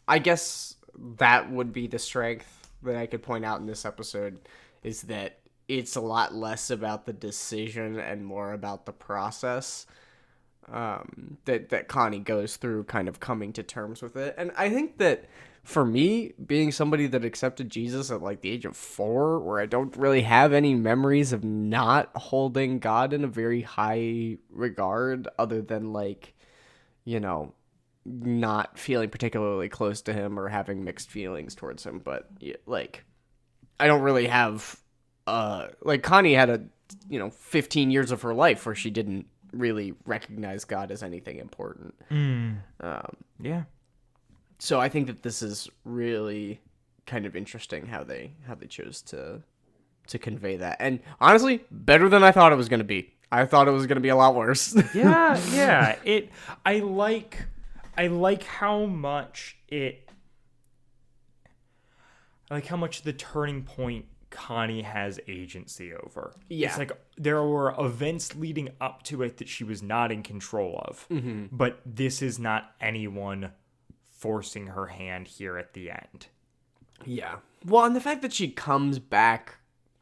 [SPEAKER 2] I guess that would be the strength that I could point out in this episode, is that it's a lot less about the decision and more about the process that Connie goes through, kind of coming to terms with it. And I think that for me, being somebody that accepted Jesus at like the age of 4, where I don't really have any memories of not holding God in a very high regard, other than like, not feeling particularly close to him or having mixed feelings towards him. But like, I don't really have, like Connie had 15 years of her life where she didn't really recognize God as anything important. So I think that this is really kind of interesting how they chose to convey that. And honestly, better than I thought it was going to be. I thought it was going to be a lot worse.
[SPEAKER 1] Yeah. I like how much the turning point Connie has agency over. Yeah. It's like there were events leading up to it that she was not in control of. But this is not anyone forcing her hand here at the end.
[SPEAKER 2] Yeah. Well, and the fact that she comes back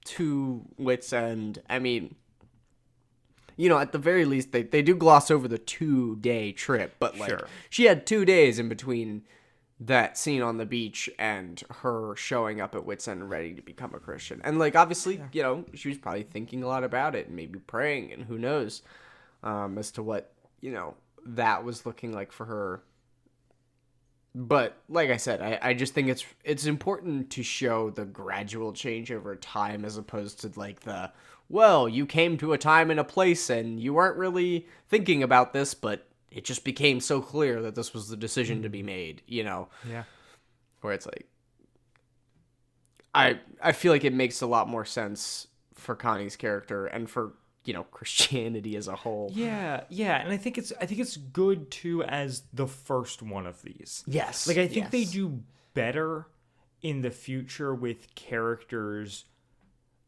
[SPEAKER 2] to Wit's End, I mean, at the very least, they do gloss over the 2-day trip, but like, she had 2 days in between that scene on the beach and her showing up at Wit's End ready to become a Christian. And like, obviously, she was probably thinking a lot about it and maybe praying, and who knows, as to what, that was looking like for her But like I said, I just think it's important to show the gradual change over time as opposed to like well, you came to a time and a place and you weren't really thinking about this, but it just became so clear that this was the decision to be made,
[SPEAKER 1] Yeah.
[SPEAKER 2] Where it's like I feel like it makes a lot more sense for Connie's character and for Christianity as a whole.
[SPEAKER 1] Yeah, and I think it's good too as the first one of these.
[SPEAKER 2] Yes.
[SPEAKER 1] Like I think they
[SPEAKER 2] yes.
[SPEAKER 1] do better in the future with characters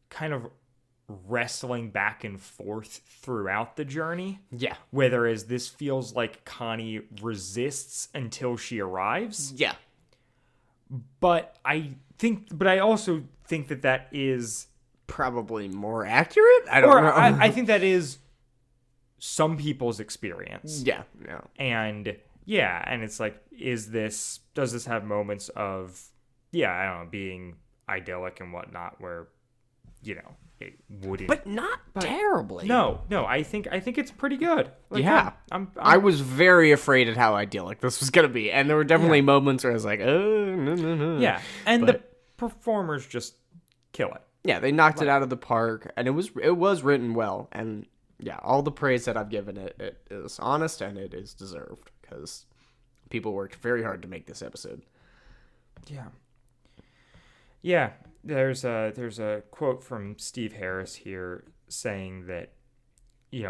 [SPEAKER 1] kind of wrestling back and forth throughout the journey.
[SPEAKER 2] Yeah.
[SPEAKER 1] Whereas this feels like Connie resists until she arrives.
[SPEAKER 2] Yeah.
[SPEAKER 1] But I also think that is
[SPEAKER 2] Probably more accurate? I don't know.
[SPEAKER 1] I think that is some people's experience.
[SPEAKER 2] Yeah.
[SPEAKER 1] And it's like, does this have moments of, I don't know, being idyllic and whatnot where, it wouldn't.
[SPEAKER 2] But not terribly.
[SPEAKER 1] No, I think it's pretty good. Like,
[SPEAKER 2] Yeah. I was very afraid at how idyllic this was going to be. And there were definitely moments where I was like, oh, no.
[SPEAKER 1] Yeah, and the performers just kill it.
[SPEAKER 2] Yeah, they knocked it out of the park, and it was written well, and yeah, all the praise that I've given it is honest and it is deserved because people worked very hard to make this episode.
[SPEAKER 1] Yeah. There's a quote from Steve Harris here saying that it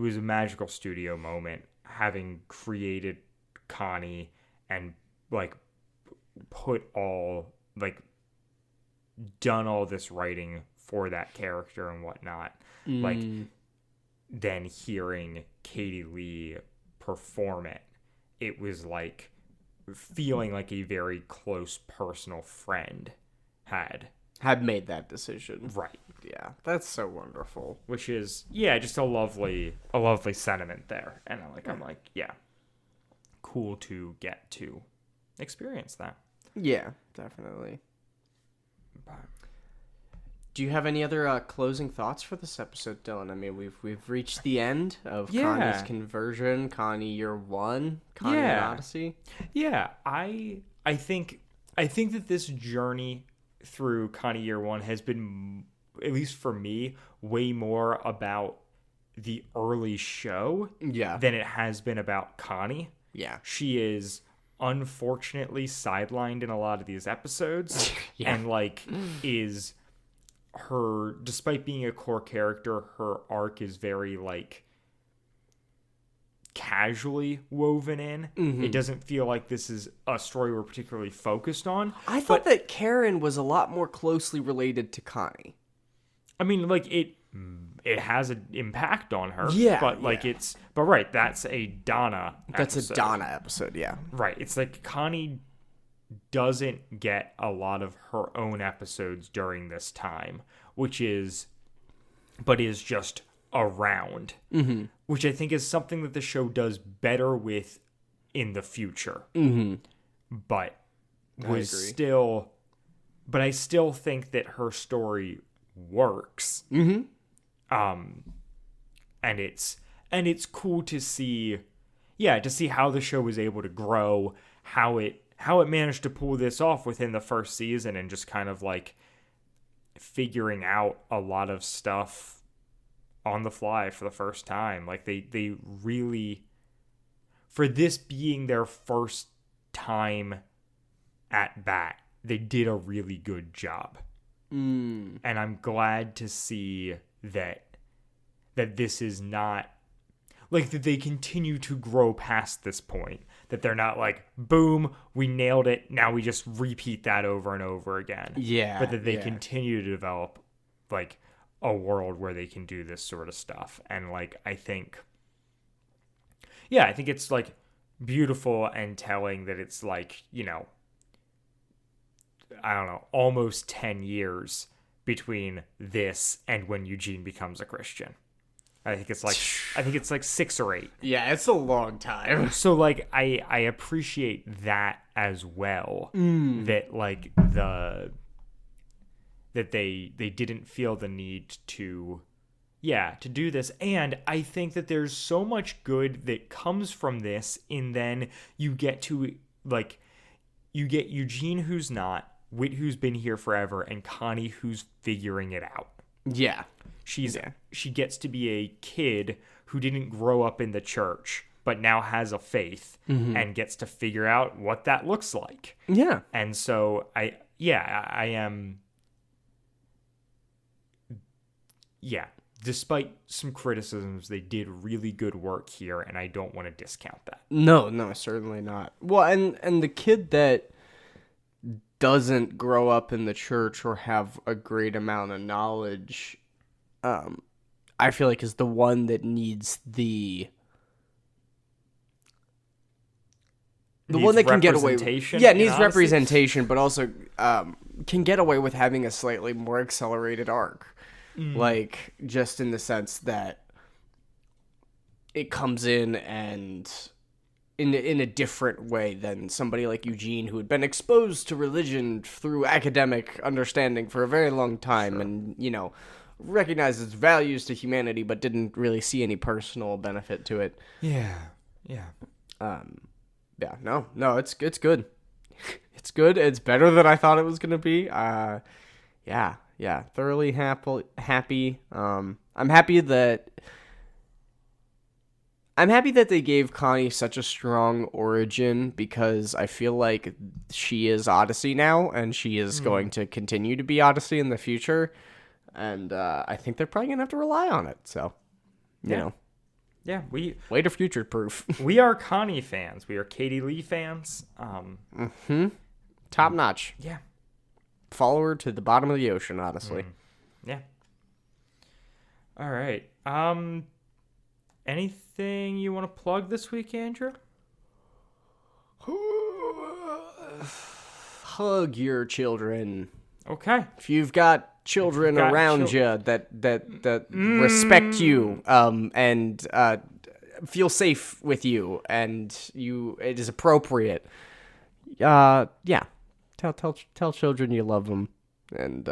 [SPEAKER 1] was a magical studio moment having created Connie and like done all this writing for that character and whatnot. Like, then hearing Katie Lee perform it was like feeling like a very close personal friend had
[SPEAKER 2] made that decision.
[SPEAKER 1] Right.
[SPEAKER 2] Yeah, that's so wonderful.
[SPEAKER 1] Which is, just a lovely sentiment there. And I'm like, cool to get to experience that.
[SPEAKER 2] Yeah, definitely. Do you have any other closing thoughts for this episode, Dylan? I mean, we've reached the end of Connie's conversion, Connie Year One, Connie and Odyssey.
[SPEAKER 1] Yeah, I think that this journey through Connie Year One has been, at least for me, way more about the early show than it has been about Connie.
[SPEAKER 2] Yeah,
[SPEAKER 1] she is unfortunately sidelined in a lot of these episodes, and is her, despite being a core character, her arc is very casually woven in. It doesn't feel like this is a story we're particularly focused on.
[SPEAKER 2] I thought that Karen was a lot more closely related to Connie.
[SPEAKER 1] I mean, it has an impact on her.
[SPEAKER 2] But
[SPEAKER 1] that's a Donna episode.
[SPEAKER 2] That's a Donna episode, yeah.
[SPEAKER 1] Right. It's like Connie doesn't get a lot of her own episodes during this time, is just around, which I think is something that the show does better with in the future. But I still think that her story works. And it's cool to see how the show was able to grow, how it managed to pull this off within the first season, and just kind of figuring out a lot of stuff on the fly for the first time. They really, for this being their first time at bat, they did a really good job. And I'm glad to see that this is not that they continue to grow past this point, that they're not boom, we nailed it, now we just repeat that over and over again. But that they continue to develop a world where they can do this sort of stuff. And I think it's beautiful and telling that it's I don't know, almost 10 years between this and when Eugene becomes a Christian. I think it's 6 or 8.
[SPEAKER 2] Yeah, it's a long time.
[SPEAKER 1] So I appreciate that as well. That that they didn't feel the need to to do this. And I think that there's so much good that comes from this, and then you get Eugene, who's not, Whit, who's been here forever, and Connie, who's figuring it out.
[SPEAKER 2] Yeah.
[SPEAKER 1] She gets to be a kid who didn't grow up in the church, but now has a faith and gets to figure out what that looks like.
[SPEAKER 2] Yeah.
[SPEAKER 1] And so I am. Yeah. Despite some criticisms, they did really good work here, and I don't want to discount that.
[SPEAKER 2] No, certainly not. Well, and the kid that doesn't grow up in the church or have a great amount of knowledge, I feel like is the one that needs the one that can get away with, needs representation, but also can get away with having a slightly more accelerated arc. Like, just in the sense that it comes in and in a different way than somebody like Eugene, who had been exposed to religion through academic understanding for a very long time, and, you know, recognized its values to humanity, but didn't really see any personal benefit to it.
[SPEAKER 1] Yeah.
[SPEAKER 2] No, it's good. It's good. It's better than I thought it was gonna be. Thoroughly happy. I'm happy that they gave Connie such a strong origin, because I feel like she is Odyssey now, and she is going to continue to be Odyssey in the future. And I think they're probably gonna have to rely on it. So, you know.
[SPEAKER 1] Yeah,
[SPEAKER 2] way to future proof.
[SPEAKER 1] We are Connie fans. We are Katie Lee fans.
[SPEAKER 2] Top notch.
[SPEAKER 1] Yeah.
[SPEAKER 2] Follow her to the bottom of the ocean, honestly.
[SPEAKER 1] Yeah. All right. Anything you want to plug this week, Andrew?
[SPEAKER 2] Hug your children.
[SPEAKER 1] Okay.
[SPEAKER 2] If you've got children around you that respect you, and feel safe with you, and it is appropriate. Tell children you love them, and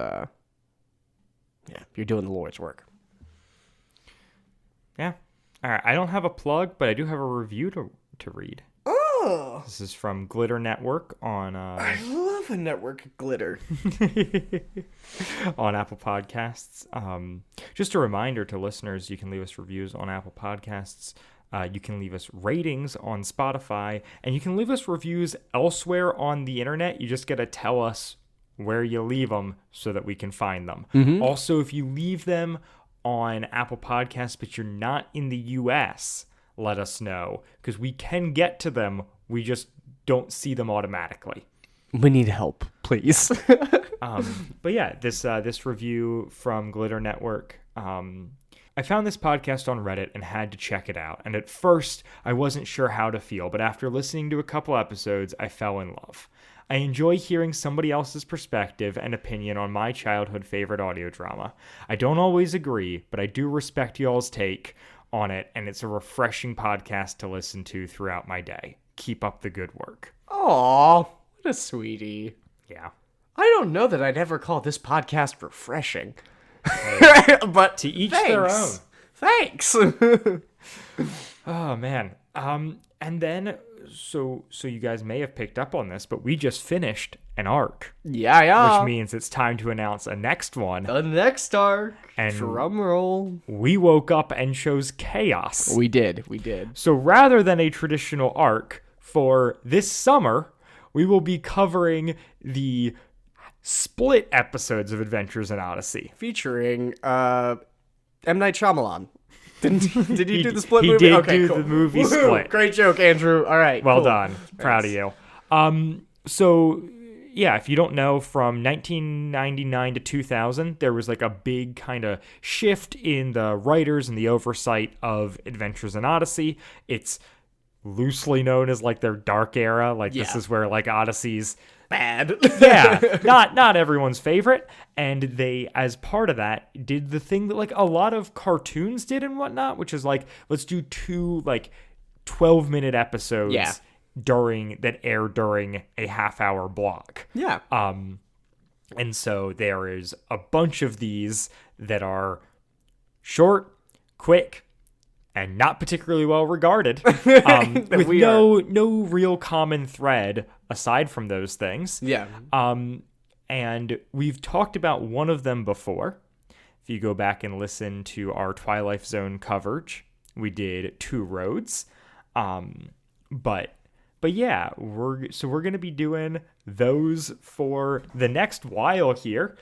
[SPEAKER 2] you're doing the Lord's work.
[SPEAKER 1] Yeah. All right. I don't have a plug, but I do have a review to read.
[SPEAKER 2] Oh,
[SPEAKER 1] This is from Glitter Network on
[SPEAKER 2] I love a network of glitter.
[SPEAKER 1] on Apple Podcasts. Just a reminder to listeners, you can leave us reviews on Apple Podcasts. You can leave us ratings on Spotify, and you can leave us reviews elsewhere on the internet. You just got to tell us where you leave them so that we can find them. Also, if you leave them on Apple Podcasts, but you're not in the US, let us know, because we can get to them. We just don't see them automatically.
[SPEAKER 2] We need help, please.
[SPEAKER 1] But yeah, this review from Glitter Network. I found this podcast on Reddit and had to check it out. And at first, I wasn't sure how to feel, but after listening to a couple episodes, I fell in love. I enjoy hearing somebody else's perspective and opinion on my childhood favorite audio drama. I don't always agree, but I do respect y'all's take on it, and it's a refreshing podcast to listen to throughout my day. Keep up the good work.
[SPEAKER 2] Aw, what a sweetie.
[SPEAKER 1] Yeah.
[SPEAKER 2] I don't know that I'd ever call this podcast refreshing. But
[SPEAKER 1] to each their own.
[SPEAKER 2] Thanks.
[SPEAKER 1] Oh, man. And then, so you guys may have picked up on this, but we just finished an arc.
[SPEAKER 2] Yeah.
[SPEAKER 1] Which means it's time to announce a next one.
[SPEAKER 2] The next arc.
[SPEAKER 1] And
[SPEAKER 2] drum roll.
[SPEAKER 1] We woke up and chose Chaos.
[SPEAKER 2] We did.
[SPEAKER 1] So rather than a traditional arc, for this summer, we will be covering the split episodes of Adventures in Odyssey.
[SPEAKER 2] Featuring M. Night Shyamalan. Did he do the split
[SPEAKER 1] he
[SPEAKER 2] movie?
[SPEAKER 1] He did do the movie Split.
[SPEAKER 2] Great joke, Andrew. All right.
[SPEAKER 1] Well
[SPEAKER 2] cool.
[SPEAKER 1] done. Proud of you. So, yeah, if you don't know, from 1999 to 2000, there was like a big kind of shift in the writers and the oversight of Adventures in Odyssey. It's loosely known as like their dark era. Like this is where like Odyssey's
[SPEAKER 2] bad.
[SPEAKER 1] Yeah, not everyone's favorite. And they, as part of that, did the thing that like a lot of cartoons did and whatnot, which is like, let's do 2 like 12-minute episodes that air during a half-hour block.
[SPEAKER 2] Yeah.
[SPEAKER 1] And so there is a bunch of these that are short, quick, and not particularly well regarded, with no real common thread aside from those things.
[SPEAKER 2] Yeah.
[SPEAKER 1] And we've talked about one of them before. If you go back and listen to our Twilight Zone coverage, we did Two Roads. But yeah, we're going to be doing those for the next while here.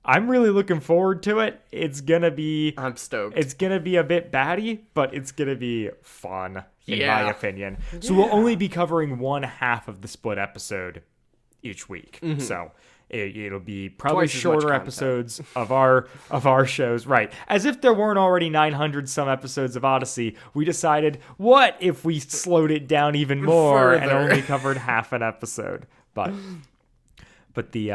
[SPEAKER 1] I'm really looking forward to it. I'm stoked. It's going to be a bit batty, but it's going to be fun, in my opinion. So we'll only be covering one half of the split episode each week. Mm-hmm. So it'll be probably shorter episodes of our shows. Right. As if there weren't already 900 some episodes of Odyssey, we decided, what if we slowed it down even more and only covered half an episode? But the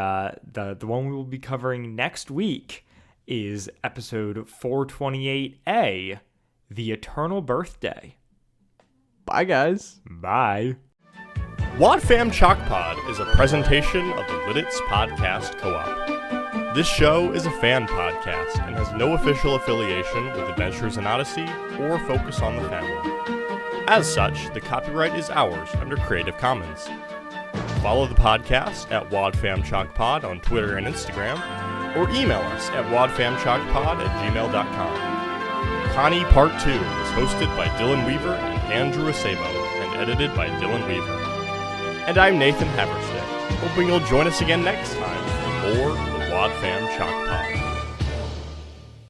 [SPEAKER 1] one we will be covering next week is episode 428A, The Eternal Birthday.
[SPEAKER 2] Bye, guys.
[SPEAKER 1] Bye.
[SPEAKER 6] Wad Fam Chalk Pod is a presentation of the Lidditz Podcast Co-op. This show is a fan podcast and has no official affiliation with Adventures in Odyssey or Focus on the Family. As such, the copyright is ours under Creative Commons. Follow the podcast at wadfamchalkpod on Twitter and Instagram, or email us at wadfamchalkpod@gmail.com. Connie Part 2 is hosted by Dylan Weaver and Andrew Acebo, and edited by Dylan Weaver. And I'm Nathan Haverstick, hoping you'll join us again next time for more of the Wad Fam Chalk Pod.